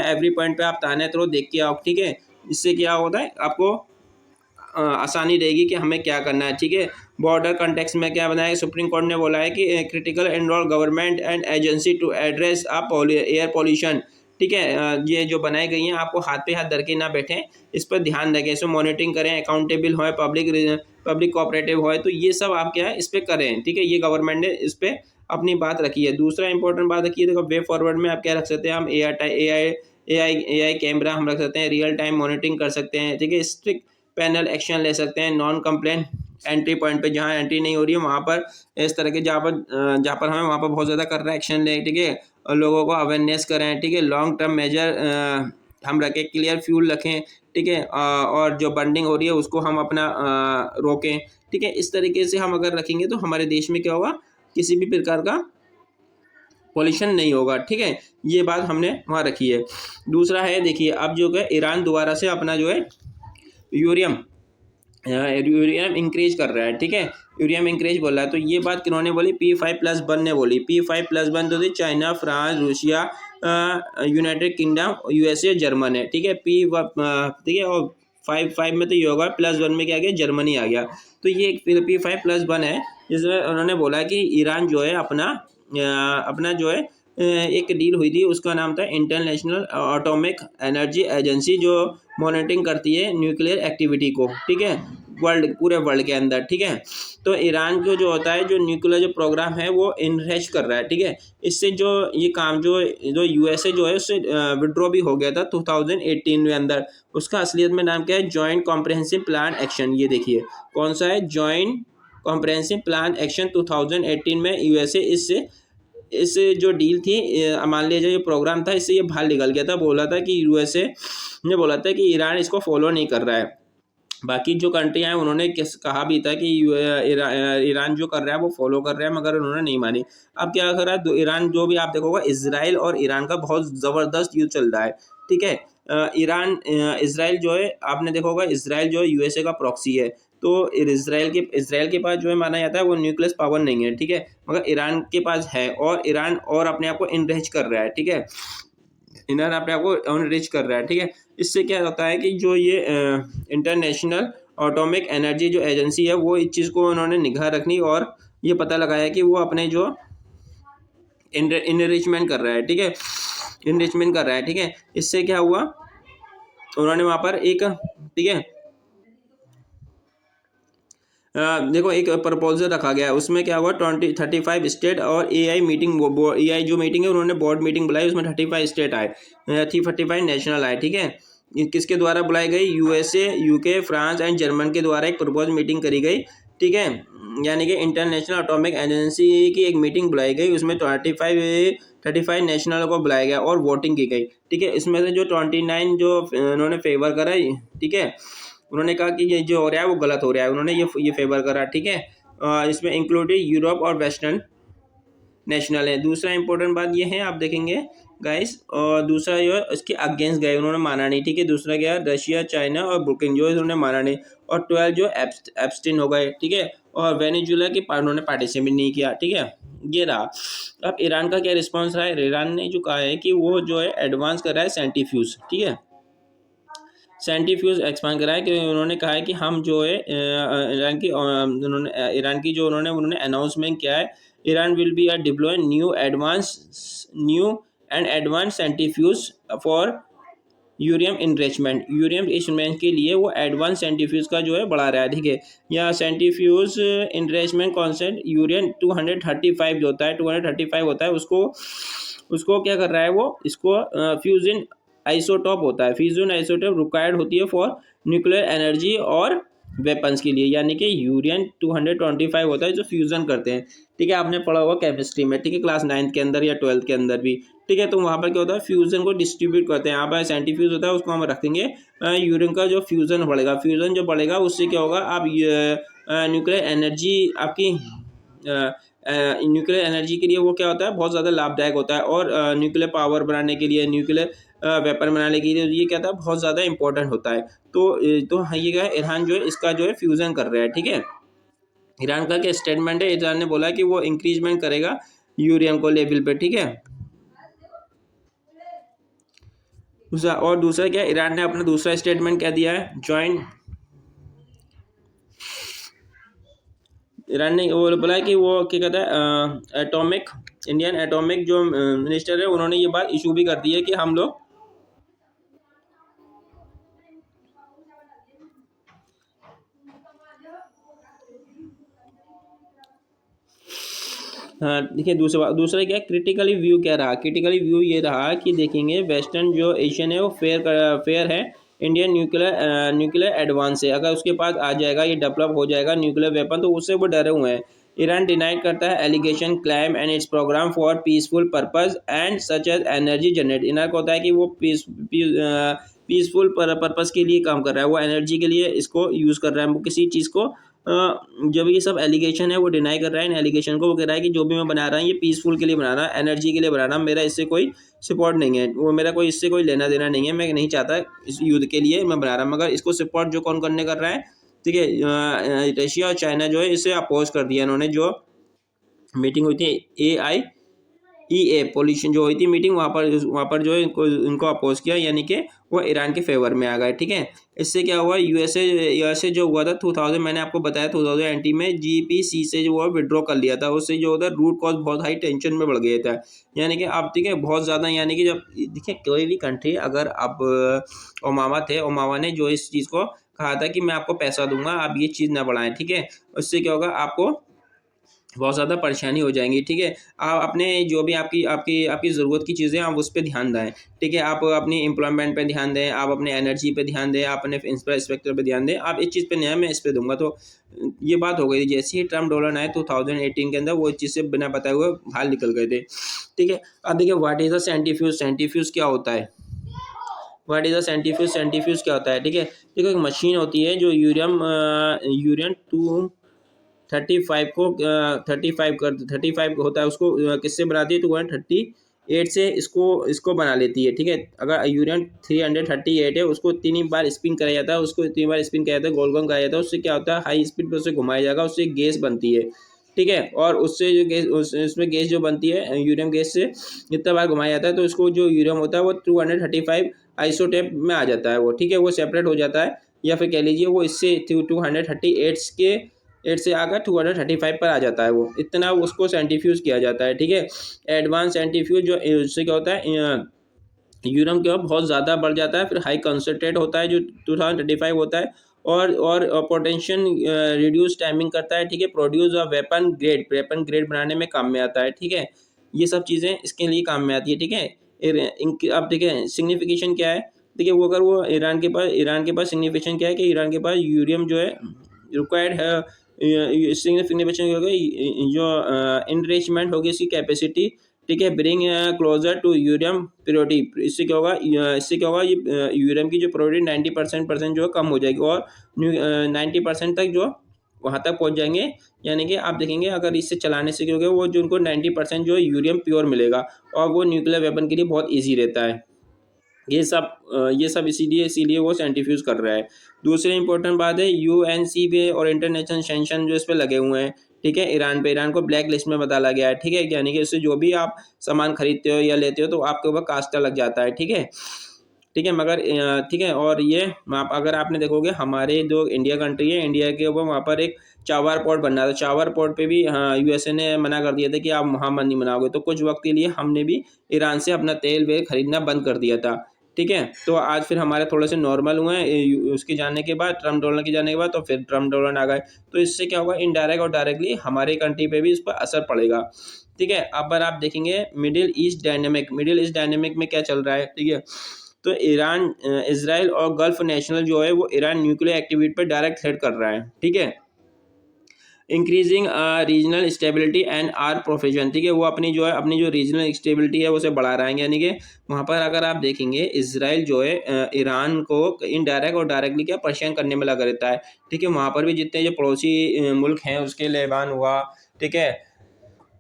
एवरी पॉइंट पे आप ताने तो देख के आओ, ठीक है। इससे क्या होता है आपको आसानी रहेगी कि हमें क्या करना है, ठीक है। बॉर्डर कंटेक्स में क्या बनाया है, सुप्रीम कोर्ट ने बोला है कि critical enrol government and agency to address air pollution, ठीक है। ये जो बनाई गई हैं आपको हाथ पे हाथ धर के ना बैठें, इस पर ध्यान रखें, इसमें मॉनिटरिंग करें, अकाउंटेबल हो, पब्लिक कोऑपरेटिव हो, तो ये सब आप क्या है इस पर करें, ठीक है। ये गवर्नमेंट ने इस पर अपनी बात रखी है। दूसरा इंपॉर्टेंट बात रखी है, देखो वे फॉरवर्ड में आप क्या रख सकते हैं, हम AI कैमरा हम रख सकते हैं, रियल टाइम मॉनिटरिंग कर सकते हैं, ठीक है। स्ट्रिक्ट पैनल एक्शन ले सकते हैं, नॉन कंप्लेंट एंट्री पॉइंट पे जहाँ एंट्री नहीं हो रही है वहाँ पर इस तरह के जहाँ पर हमें वहाँ पर बहुत ज़्यादा कर रहा है एक्शन ले, ठीक है, और लोगों को अवेयरनेस करें, ठीक है। लॉन्ग टर्म मेजर हम रखें, क्लियर फ्यूल रखें, ठीक है, और जो बर्निंग हो रही है उसको हम अपना रोकें, ठीक है। इस तरीके से हम अगर रखेंगे तो हमारे देश में क्या होगा, किसी भी प्रकार का पॉल्यूशन नहीं होगा, ठीक है। ये बात हमने वहाँ रखी है। दूसरा है देखिए, अब जो है ईरान दोबारा से अपना जो है यूरेनियम इंक्रीज कर रहा है, ठीक है। यूरेनियम इंक्रीज बोला है। तो ये बात किन्होंने बोली, P5+1 ने बोली। P5+1 तो थी China, France, Russia, United kingdom, USA, German है, ठीक है। ठीक है, और 5 में तो ये होगा, +1 में क्या आ गया, जर्मनी आ गया। तो ये P5+1 है, जिसमें उन्होंने बोला कि ईरान जो है अपना जो है एक डील हुई थी, उसका नाम था इंटरनेशनल एटॉमिक एनर्जी एजेंसी, जो मॉनिटरिंग करती है न्यूक्लियर एक्टिविटी को, ठीक है, पूरे वर्ल्ड के अंदर, ठीक है। तो ईरान को जो होता है, जो न्यूक्लियर जो प्रोग्राम है वो इनहेच कर रहा है, ठीक है। इससे जो ये काम जो यूएसए जो है उससे विड्रॉ भी हो गया था 2018 में अंदर। उसका असलियत में नाम क्या है, जॉइंट कॉम्प्रिहेंसिव प्लान एक्शन। ये देखिए कौन सा है, जॉइंट कॉम्प्रिहेंसिव प्लान एक्शन 2018 में यूएसए इस जो डील थी, मान लीजिए ये प्रोग्राम था, इससे ये बाहर निकल गया था। बोला था कि यूएसए ने बोला था कि ईरान इसको फॉलो नहीं कर रहा है। बाकी जो कंट्री हैं उन्होंने कहा भी था कि ईरान जो कर रहा है वो फॉलो कर रहा है, मगर उन्होंने नहीं मानी। अब क्या कर रहा है ईरान, जो भी आप देखोगे, इसराइल और ईरान का बहुत ज़बरदस्त युद्ध चल रहा है, ठीक है। इसराइल जो है, आपने देखा होगा, इसराइल जो है यूएसए का प्रॉक्सी है। तो इसराइल के पास जो है माना जाता है वो न्यूक्लियर पावर नहीं है, ठीक है, मगर ईरान के पास है, और ईरान और अपने आप को इनरिच कर रहा है, ठीक है। ईरान अपने आप को इनरिच कर रहा है, ठीक है। इससे क्या होता है कि जो ये इंटरनेशनल एटॉमिक एनर्जी जो एजेंसी है, वो इस चीज़ को उन्होंने निगाह रखनी और ये पता लगाया कि वो अपने जो इनरिचमेंट कर रहा है, ठीक है, इनरिचमेंट कर रहा है, ठीक है। इससे क्या हुआ, उन्होंने वहाँ पर एक, ठीक है, देखो एक प्रपोजल रखा गया है, उसमें क्या हुआ, 35 स्टेट और एआई मीटिंग, एआई जो मीटिंग है उन्होंने बोर्ड मीटिंग बुलाई, उसमें 35 स्टेट आए, 35 नेशनल आए, ठीक है। किसके द्वारा बुलाई गई, USA, UK, France and German के द्वारा एक प्रपोज मीटिंग करी गई, ठीक है। यानी कि इंटरनेशनल एटॉमिक एजेंसी की एक मीटिंग बुलाई गई, उसमें 35 नेशनल को बुलाया गया और वोटिंग की गई, ठीक है। इसमें से जो 29 जो उन्होंने फेवर करा, ठीक है, उन्होंने कहा कि ये जो हो रहा है वो गलत हो रहा है, उन्होंने ये फेवर करा, ठीक है। इसमें इंक्लूडेड यूरोप और वेस्टर्न नेशनल है। दूसरा इंपॉर्टेंट बात ये है, आप देखेंगे गाइस, और दूसरा जो है इसके अगेंस्ट गए, उन्होंने माना नहीं, ठीक है। दूसरा क्या है, रशिया, चाइना और बुकिंग जो है उन्होंने माना नहीं, और 12 जो एब्सटेन हो गए, ठीक है। और वेनेजुएला की उन्होंने पार्टिसिपेट नहीं किया, ठीक है। ये रहा। अब ईरान का क्या रिस्पॉन्स रहा है, ईरान ने जो कहा है कि वो जो है एडवांस कर रहा है सेंट्रीफ्यूज, ठीक है, सेंट्रीफ्यूज एक्सपांड करा है, कि उन्होंने कहा है कि हम जो है ईरान की जो उन्होंने अनाउंसमेंट किया है, Iran will be deploy new and advance centrifuge for uranium enrichment. Uranium enrichment के लिए वो एडवांस सेंट्रीफ्यूज का जो है बढ़ा रहा है, ठीक है। या सेंट्रीफ्यूज इनरिचमेंट कॉन्सेंट यूरियम 235 जो होता है, 235 होता है, उसको क्या कर रहा है, वो इसको फ्यूजन आइसोटॉप होता है, फ्यूजन आइसोटॉप रिक्वायर्ड होती है फॉर न्यूक्लियर एनर्जी और वेपन्स के लिए, यानी कि यूरियम 225 होता है जो फ्यूजन करते हैं, ठीक है। आपने पढ़ा होगा केमिस्ट्री में, ठीक है, क्लास 9th के अंदर या 12th के अंदर भी, ठीक है। तो वहाँ पर क्या होता है, फ्यूजन को डिस्ट्रीब्यूट करते हैं, यहाँ पर सेंट्रीफ्यूज होता है, उसको हम रख देंगे, यूरियम का जो फ्यूजन बढ़ेगा, फ्यूजन जो बढ़ेगा उससे क्या होगा, आप न्यूक्लियर एनर्जी आपकी न्यूक्लियर एनर्जी के लिए वो क्या होता है, बहुत ज़्यादा लाभदायक होता है, और न्यूक्लियर पावर बनाने के लिए, न्यूक्लियर वेपन बनाने के लिए ये क्या था, बहुत ज़्यादा इंपॉर्टेंट होता है। तो हाँ, ये क्या है, ईरान जो है इसका जो है फ्यूज़न कर रहा है, ठीक है। ईरान का क्या स्टेटमेंट है, ईरान ने बोला कि वो इंक्रीजमेंट करेगा यूरेनियम को लेवल पे, ठीक है। दूसरा क्या, ईरान ने अपना दूसरा स्टेटमेंट क्या दिया है, ईरान ने वो बोला कि वो क्या कहता है, इंडियन एटॉमिक जो मिनिस्टर है, उन्होंने ये बात इशू भी कर दी है कि हम लोग हाँ, देखिए दूसरा क्या क्रिटिकली व्यू क्या रहा, क्रिटिकली व्यू ये रहा कि देखेंगे वेस्टर्न जो एशियन है वो फेयर है, इंडियन न्यूक्लियर एडवांस है, अगर उसके पास आ जाएगा, ये डेवलप हो जाएगा न्यूक्लियर वेपन, तो उससे वो डरे हुए हैं। ईरान डिनाइड करता है allegation claim and its programme for peaceful purpose and such as energy generate. इनका को होता है कि वो पीसफुल पर्पस के लिए काम कर रहा है, वो एनर्जी के लिए इसको यूज़ कर रहा है, वो किसी चीज़ को जब ये सब एलिगेशन है वो डिनाई कर रहा है इन एलिगेशन को। वो कह रहा है कि जो भी मैं बना रहा हूँ ये पीसफुल के लिए बना रहा, एनर्जी के लिए बना रहा, मेरा इससे कोई सपोर्ट नहीं है, वो मेरा कोई इससे कोई लेना देना नहीं है, मैं नहीं चाहता इस युद्ध के लिए मैं बना रहा, मगर इसको सपोर्ट जो कौन करने कर रहा है, ठीक है। रशिया और चाइना जो है इसे अपोज कर दिया इन्होंने। जो मीटिंग हुई थी AIEA पोल्यूशन जो हुई थी मीटिंग, वहाँ पर जो है इनको अपोज किया, यानी कि वो ईरान के फेवर में आ गए। ठीक है। इससे क्या हुआ, यूएसए जो हुआ था 2000, मैंने आपको बताया 2018 में GPC से जो हुआ विड्रॉ कर लिया था। उससे जो होता है रूट कॉज बहुत हाई टेंशन में बढ़ गया था, यानी कि आप ठीक है बहुत ज़्यादा, यानी कि जब देखिए कोई भी कंट्री, अगर आप ओबामा ने जो इस चीज़ को कहा था कि मैं आपको पैसा दूंगा, आप ये चीज़ ना बढ़ाएं। ठीक है। उससे क्या होगा, आपको बहुत ज़्यादा परेशानी हो जाएंगी। ठीक है। आप अपने जो भी आपकी आपकी आपकी ज़रूरत की चीज़ें आप उस पर ध्यान दें। ठीक है। आप अपनी एम्प्लॉयमेंट पे ध्यान दें, आप अपने एनर्जी पे ध्यान दें, आप अपने इंफ्रास्ट्रक्चर पे ध्यान दें। आप इस चीज़ पे नहीं है, मैं इस पे दूंगा। तो ये बात हो गई। जैसे ही ट्रम्प डॉलर आए 2018 के अंदर, वो इस चीज़ से बिना बताए हुए बाहर निकल गए थे। ठीक है। अब देखिए what is the centrifuge. Centrifuge क्या होता है? What is the centrifuge? Centrifuge क्या होता है? ठीक है। देखो एक मशीन होती है जो यूरियम 35 होता है, उसको किससे बनाती है? 238 से इसको बना लेती है। ठीक है। अगर यूरेन 338 है, उसको 3 बार स्पिन कराया जाता है, उसको 3 बार स्पिन कराया जाता है, गोल गोल कराया जाता है। उससे क्या होता है, हाई स्पीड पर उसे घुमाया जाएगा, उससे गैस बनती है। ठीक है। और उससे जो गैस उसमें गैस जो बनती है यूरियम गैस से जितना बार घुमाया जाता है, तो उसको जो यूरियम होता है वो 235 आइसोटेप में आ जाता है वो। ठीक है। वो सेपरेट हो जाता है, या फिर कह लीजिए वो इससे 238 से आकर 235 पर आ जाता है। वो इतना उसको सेंट्रीफ्यूज किया जाता है। ठीक है। एडवांस सेंट्रीफ्यूज जो उससे क्या होता है, यूरम क्या बहुत ज़्यादा बढ़ जाता है, फिर हाई कंसनट्रेट होता है जो 2035 होता है, और पोटेंशियल रिड्यूस टाइमिंग करता है। ठीक है। प्रोड्यूस और वेपन ग्रेड बनाने में काम में आता है। ठीक है। ये सब चीज़ें इसके लिए काम में आती है। ठीक है। अब देखिए सिग्निफिकेशन क्या है। देखिए वो अगर वो ईरान के पास सिग्निफिकेशन क्या है कि ईरान के पास यूरियम जो है रिक्वायर्ड है। सिग्निफिकेशन होगा जो इनरिचमेंट होगी इसकी कैपेसिटी। ठीक है। Bring closer to uranium purity. इससे क्या होगा ये यूरियम की जो प्योरिटी 90% जो है कम हो जाएगी, और 90% तक जो वहाँ तक पहुँच जाएंगे। यानी कि आप देखेंगे अगर इससे चलाने से क्या होगा, वो जो उनको 90% जो है यूरियम प्योर मिलेगा, और वो न्यूक्लियर वेपन के लिए बहुत ईजी रहता है। ये सब इसीलिए इसीलिए वो सेंट्रीफ्यूज कर रहा है। दूसरी इंपॉर्टेंट बात है, यूएनसी पे और इंटरनेशनल सैंक्शन जो इस पे लगे हुए हैं। ठीक है। ईरान को ब्लैक लिस्ट में डाला गया है। ठीक है। यानी कि इससे जो भी आप सामान खरीदते हो या लेते हो, तो आपके ऊपर कास्टा लग जाता है। ठीक है। ठीक है। मगर ठीक है। और ये अगर आपने देखोगे, हमारे जो इंडिया कंट्री है, इंडिया के ऊपर वहाँ पर एक चावर पोर्ट बन रहा था। चावर पोर्ट पे भी हाँ यूएसए ने मना कर दिया था कि आप वहाँ मत नहीं बनाओगे। तो कुछ वक्त के लिए हमने भी ईरान से अपना तेल वेल खरीदना बंद कर दिया था। ठीक है। तो आज फिर हमारे थोड़े से नॉर्मल हुए हैं उसके जाने के बाद, ट्रम्प डॉलर के जाने के बाद, तो फिर ट्रम्प डॉलर आ गए। तो इससे क्या होगा, इनडायरेक्ट और डायरेक्टली हमारे कंट्री पे भी इस पर असर पड़ेगा। ठीक है। अब अगर आप देखेंगे मिडिल ईस्ट डायनेमिक में क्या चल रहा है। ठीक है। तो इसराइल और गल्फ नेशनल जो है, वो ईरान न्यूक्लियर एक्टिविटी पर डायरेक्ट थ्रेट कर रहा है। ठीक है। Increasing regional stability and are profession. ठीक है। वो अपनी जो रीजनल स्टेबिलिटी है उसे बढ़ा रहा है। यानी कि वहाँ पर अगर आप देखेंगे, इसराइल जो है ईरान को इनडायरेक्ट और डायरेक्टली क्या परेशान करने में लगा रहता है। ठीक है। वहाँ पर भी जितने जो पड़ोसी मुल्क हैं, उसके लेबान हुआ, ठीक है,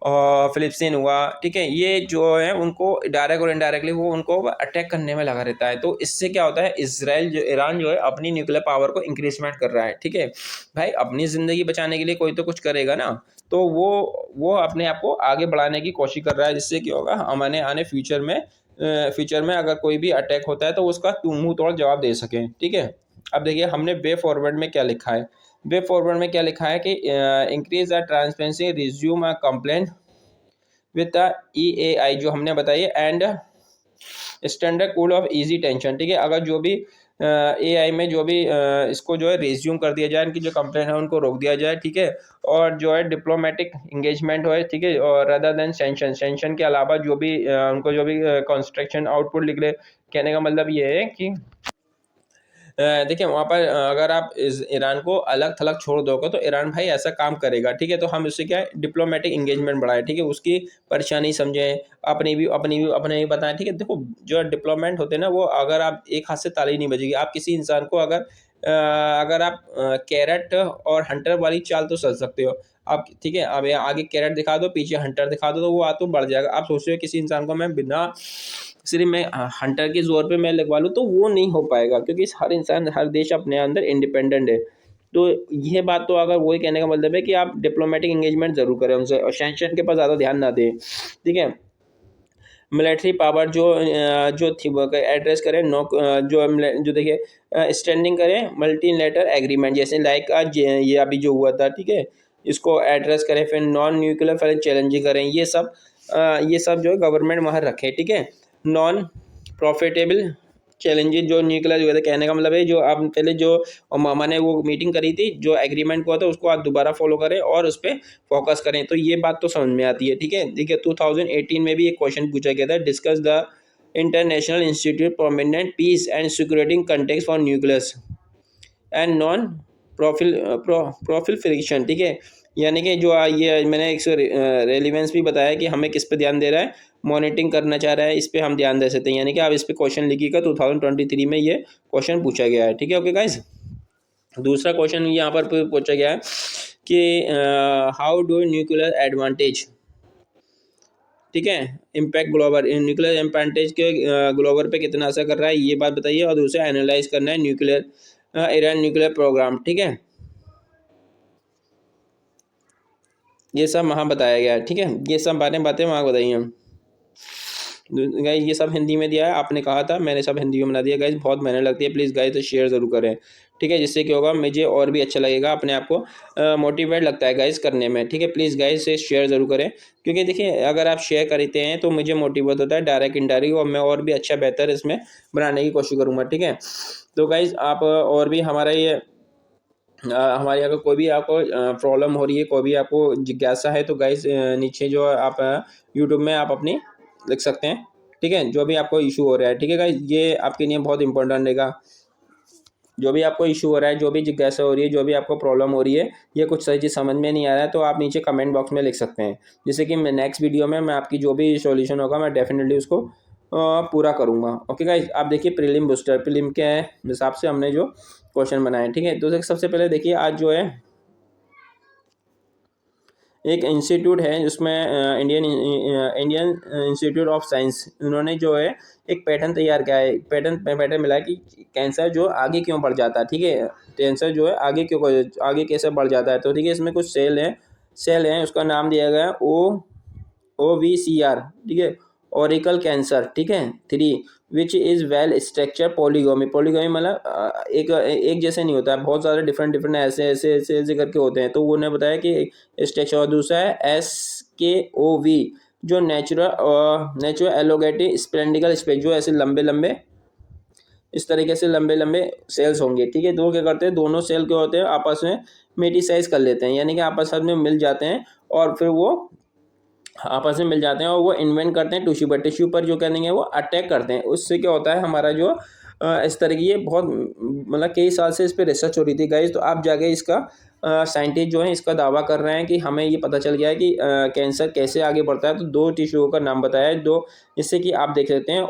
और फिलिप्सीन हुआ, ठीक है, ये जो है उनको डायरेक्ट और इनडायरेक्टली वो उनको अटैक करने में लगा रहता है। तो इससे क्या होता है, ईरान जो है अपनी न्यूक्लियर पावर को इंक्रीजमेंट कर रहा है। ठीक है। भाई अपनी ज़िंदगी बचाने के लिए कोई तो कुछ करेगा ना। तो वो अपने आप को आगे बढ़ाने की कोशिश कर रहा है, जिससे क्या होगा, हमारे आने फ्यूचर में अगर कोई भी अटैक होता है तो उसका मुंह तोड़ जवाब दे सकें। ठीक है। अब देखिए हमने वे फॉरवर्ड में क्या लिखा है। वे फॉरवर्ड में क्या लिखा है कि increase the transparency, resume a complaint with the EAI जो हमने बताई, and standard cool off easy tension. ठीक है। अगर जो भी AI में जो भी इसको जो है रिज्यूम कर दिया जाए, इनकी जो कंप्लेंट है उनको रोक दिया जाए। ठीक है। और जो है डिप्लोमेटिक इंगेजमेंट हो। ठीक है। और रदर देन सेंशन के अलावा जो भी उनको जो भी कंस्ट्रक्शन आउटपुट लिख ले। कहने का मतलब ये है कि देखिए वहाँ पर अगर आप ईरान को अलग थलग छोड़ दोगे, तो ईरान भाई ऐसा काम करेगा। ठीक है। तो हम उससे क्या है, डिप्लोमेटिक इंगेजमेंट बढ़ाएं। ठीक है। उसकी परेशानी समझें, अपने भी बताएं। ठीक है। देखो जो डिप्लोमेट होते हैं ना, वो अगर आप एक हाथ से ताली नहीं बजेगी। आप किसी इंसान को अगर आप कैरेट और हंटर वाली चाल तो चल सकते हो आप। ठीक है। अब आगे कैरेट दिखा दो, पीछे हंटर दिखा दो, तो वो तो बढ़ जाएगा। आप सोच रहे हो किसी इंसान को मैं बिना सिर्फ मैं हंटर के जोर पे मैं लगवा लूँ, तो वो नहीं हो पाएगा, क्योंकि हर इंसान हर देश अपने अंदर इंडिपेंडेंट है। तो ये बात तो अगर वही कहने का मतलब है कि आप डिप्लोमेटिक एंगेजमेंट जरूर करें उनसे और सैंक्शन के पास ज़्यादा ध्यान ना दें, ठीक है। मिलिट्री पावर जो थी वो एड्रेस करें, नो जो देखिए स्टैंडिंग करें मल्टीलेटरल एग्रीमेंट, जैसे लाइक आज ये अभी जो हुआ था, ठीक है, इसको एड्रेस करें। फिर नॉन न्यूक्लियर फिर चैलेंजिंग करें, ये सब जो है गवर्नमेंट वहाँ रखे, ठीक है। नॉन प्रॉफिटेबल चैलेंजेस जो न्यूक्लियर हुए थे, कहने का मतलब है जो आप पहले जो मामा ने वो मीटिंग करी थी, जो एग्रीमेंट हुआ था उसको आप दोबारा फॉलो करें और उस पर फोकस करें। तो ये बात तो समझ में आती है, ठीक है। देखिए 2018 में भी एक क्वेश्चन पूछा गया था, discuss the international institute prominent peace and security context for nucleus and non proliferation, ठीक है। यानी कि जो ये मैंने एक रेलिवेंस भी बताया कि हमें किस पे ध्यान दे रहा है, मॉनिटरिंग करना चाह रहा है, इस पे हम ध्यान दे सकते हैं। यानी कि आप इस पे क्वेश्चन लिखिएगा, 2023 में ये क्वेश्चन पूछा गया है, ठीक है। ओके गाइज, दूसरा क्वेश्चन यहाँ पर पूछा गया है कि हाउ डू न्यूक्लियर एडवांटेज, ठीक है, इम्पैक्ट ग्लोबल, न्यूक्लियर एडवांटेज के ग्लोबल पे कितना असर कर रहा है, ये बात बताइए। और दूसरा एनालाइज करना है न्यूक्लियर ईरान न्यूक्लियर प्रोग्राम, ठीक है। ये सब वहाँ बताया गया है, ठीक है। ये सब बातें वहाँ बताई हैं गाइज। ये सब हिंदी में दिया है, आपने कहा था, मैंने सब हिंदी में बना दिया गाइज। बहुत मेहनत लगती है, प्लीज़ गाइज तो शेयर ज़रूर करें, ठीक है, जिससे क्या होगा मुझे और भी अच्छा लगेगा, अपने आप को मोटिवेट लगता है गाइज करने में, ठीक है। प्लीज़ गाइज से शेयर ज़रूर करें, क्योंकि देखिए अगर आप शेयर करते हैं तो मुझे मोटिवेट होता है डायरेक्ट इनडायरेक्ट, और मैं और भी अच्छा बेहतर इसमें बनाने की कोशिश करूँगा, ठीक है। तो गाइज आप और भी हमारा ये हमारी अगर कोई भी आपको प्रॉब्लम हो रही है, कोई भी आपको जिज्ञासा है, तो गाइस नीचे जो आप यूट्यूब में आप अपनी लिख सकते हैं, ठीक है, जो भी आपको इशू हो रहा है, ठीक है गाइस। ये आपके लिए बहुत इंपॉर्टेंट रहेगा। जो भी आपको इशू हो रहा है, जो भी जिज्ञासा हो रही है, जो भी आपको प्रॉब्लम हो रही है, ये कुछ सही चीज़ समझ में नहीं आ रहा है, तो आप नीचे कमेंट बॉक्स में लिख सकते हैं, जिससे कि मैं नेक्स्ट वीडियो में मैं आपकी जो भी सॉल्यूशन होगा मैं डेफिनेटली उसको पूरा करूँगा। ओके गाइस, आप देखिए प्रीलिम बूस्टर, प्रीलिम के हिसाब से हमने जो क्वेश्चन बनाए, ठीक है। तो सबसे पहले देखिए आज जो है एक इंस्टीट्यूट है जिसमें इंडियन इंस्टीट्यूट ऑफ साइंस, उन्होंने जो है एक पैटर्न तैयार किया है, पैटर्न मिला है कि कैंसर जो आगे क्यों बढ़ जाता है, ठीक है, कैंसर जो है आगे कैसे बढ़ जाता है। तो ठीक है, इसमें कुछ सेल हैं, उसका नाम दिया गया है OVCR, ठीक है, ओरिकल कैंसर, ठीक है, 3, विच इज़ वेल स्ट्रक्चर पॉलीगोमी। पॉलीगोमी मतलब एक जैसे नहीं होता है, बहुत सारे डिफरेंट ऐसे करके होते हैं। तो वो ने बताया कि स्ट्रक्चर। और दूसरा है SKOV, जो नेचुरल एलोगेटिव स्प्लेंडिकल स्पेस, जो ऐसे लंबे लंबे इस तरीके से लंबे लंबे सेल्स होंगे, ठीक है। दो क्या करते हैं, दोनों सेल क्या होते हैं आपस में मेटिसाइज कर लेते हैं, यानी कि आपस में मिल जाते हैं और फिर वो आपस में मिल जाते हैं और वो इन्वेंट करते हैं टिश्यू पर जो करेंगे वो अटैक करते हैं। उससे क्या होता है हमारा जो इस तरह की ये बहुत मतलब कई साल से इस पर रिसर्च हो रही थी गाइज। तो आप जाके इसका साइंटिस्ट जो है इसका दावा कर रहे हैं कि हमें ये पता चल गया है कि कैंसर कैसे आगे बढ़ता है। तो 2 टिश्यू का नाम बताया है, दो, जिससे कि आप देख लेते हैं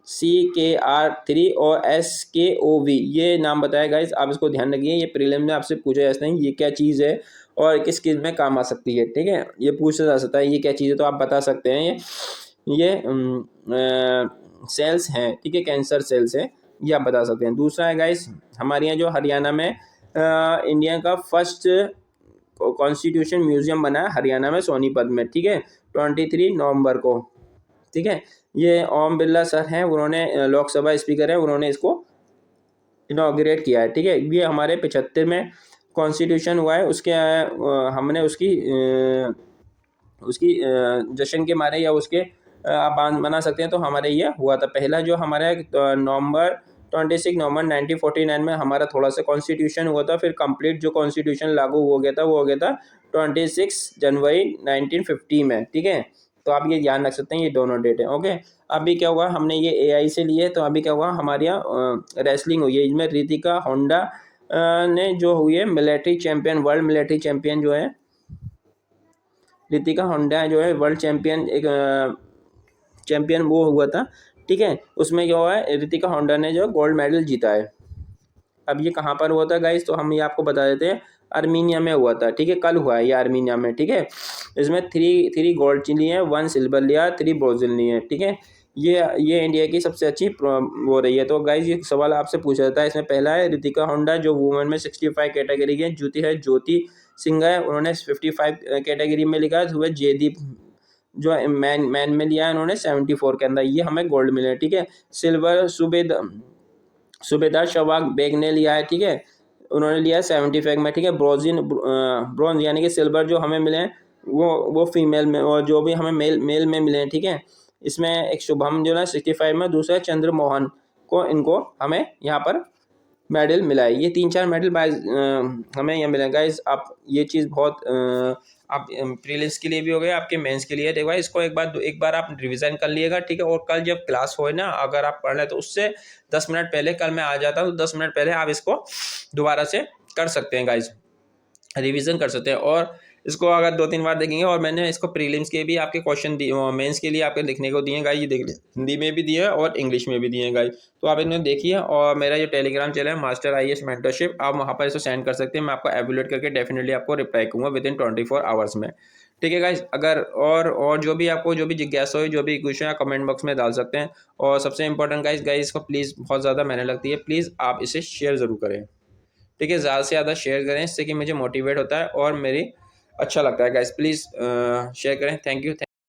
OCKR3 और SKOV, ये नाम बताया गाइज। आप इसको ध्यान रखिए, ये प्रीलिम में आपसे पूछा जा सकता है ये क्या चीज़ है और किस चीज़ में काम आ सकती है, ठीक है, ये पूछा जा सकता है ये क्या चीज़ है, तो आप बता सकते हैं ये सेल्स हैं, ठीक है, कैंसर सेल्स हैं, ये आप बता सकते हैं। दूसरा है गाइस, हमारे यहाँ जो हरियाणा में इंडिया का फर्स्ट कॉन्स्टिट्यूशन म्यूजियम बना है हरियाणा में सोनीपत में, ठीक है, 23 नवंबर को, ठीक है। ये ओम बिरला सर हैं, उन्होंने लोकसभा स्पीकर है, उन्होंने इसको इनॉग्रेट किया है, ठीक है। ये हमारे 75 में कॉन्स्टिट्यूशन हुआ है, उसके हमने उसकी जश्न के मारे या उसके आप बना सकते हैं, तो हमारे ये हुआ था पहला जो हमारा 26 नवंबर 1949 में हमारा थोड़ा सा कॉन्स्टिट्यूशन हुआ था। फिर कंप्लीट जो कॉन्स्टिट्यूशन लागू हो गया था वो हो गया था 26 जनवरी 1950 में, ठीक है। तो आप ये ध्यान रख सकते हैं, ये दोनों डेट है, ओके। अभी क्या हुआ, हमने ये AI से लिए, तो अभी क्या हुआ हमारे यहाँ रेसलिंग हुई है, इसमें रितिका होंडा ने जो हुई है military champion, world military champion जो है रितिका होंडा जो है वर्ल्ड चैंपियन, एक चैंपियन वो हुआ था, ठीक है। उसमें क्या हुआ है, रितिका होंडा ने जो गोल्ड मेडल जीता है। अब ये कहाँ पर हुआ था गाइस, तो हम ये आपको बता देते हैं, आर्मीनिया में हुआ था, ठीक है, कल हुआ है ये आर्मीनिया में, ठीक है। इसमें थ्री गोल्ड लिए हैं, 1 सिल्वर लिया, 3 ब्रोंज लिए हैं, ठीक है। ये इंडिया की सबसे अच्छी वो रही है। तो गाइज ये सवाल आपसे पूछा जाता है, इसमें पहला है ऋतिका होंडा जो वुमेन में 65 कैटेगरी की है। ज्योति सिंह है, उन्होंने 55 कैटेगरी में लिखा है। हुए जयदीप जो मैन मैन में लिया है उन्होंने 74 के अंदर, ये हमें गोल्ड मिले हैं, ठीक है। सिल्वर सूबेदार शवाग बेग ने लिया है, ठीक है, उन्होंने लिया है 75 में, ठीक है। ब्रॉन्ज यानी कि सिल्वर जो हमें मिले हैं वो फीमेल में, और जो भी हमें मेल में मिले हैं, ठीक है। इसमें एक शुभम जो है 65 में, दूसरा चंद्रमोहन को, इनको हमें यहाँ पर मेडल मिला है। ये 3-4 मेडल हमें यहाँ मिले गाइस। आप ये चीज़ बहुत आप प्रीलिम्स के लिए भी हो गए, आपके मेंस के लिए। देखो भाई इसको एक बार आप रिवीजन कर लिएगा, ठीक है। और कल जब क्लास होए ना, अगर आप पढ़ रहे तो उससे 10 मिनट पहले, कल मैं आ जाता हूँ तो 10 मिनट पहले आप इसको दोबारा से कर सकते हैं गाइस, रिवीजन कर सकते हैं। और इसको अगर 2-3 बार देखेंगे, और मैंने इसको प्रीलिम्स के भी आपके क्वेश्चन दिए, मेंस के लिए आपके लिखने को दिए हैं गाइस, ये देख लिया, हिंदी में भी दिए हैं और इंग्लिश में भी दिए हैं गाइस। तो आप इन्हें देखिए, और मेरा जो टेलीग्राम चैनल है मास्टर IAS मेंटरशिप, आप वहाँ पर इसको सेंड कर सकते हैं। मैं आपको एवेल्यूएट करके डेफिनेटली आपको रिप्लाई करूँगा विदिन 24 आवर्स में, ठीक है गाइस। अगर और जो भी आपको जो भी जिज्ञासा हो, जो भी क्वेश्चन है, कमेंट बॉक्स में डाल सकते हैं। और सबसे इंपॉर्टेंट गाइस को प्लीज़, बहुत ज़्यादा मेहनत लगती है, प्लीज़ आप इसे शेयर ज़रूर करें, ठीक है। ज़्यादा से ज़्यादा शेयर करें, इससे कि मुझे मोटिवेट होता है और मेरी अच्छा लगता है गाइस। प्लीज़ शेयर करें। Thank you.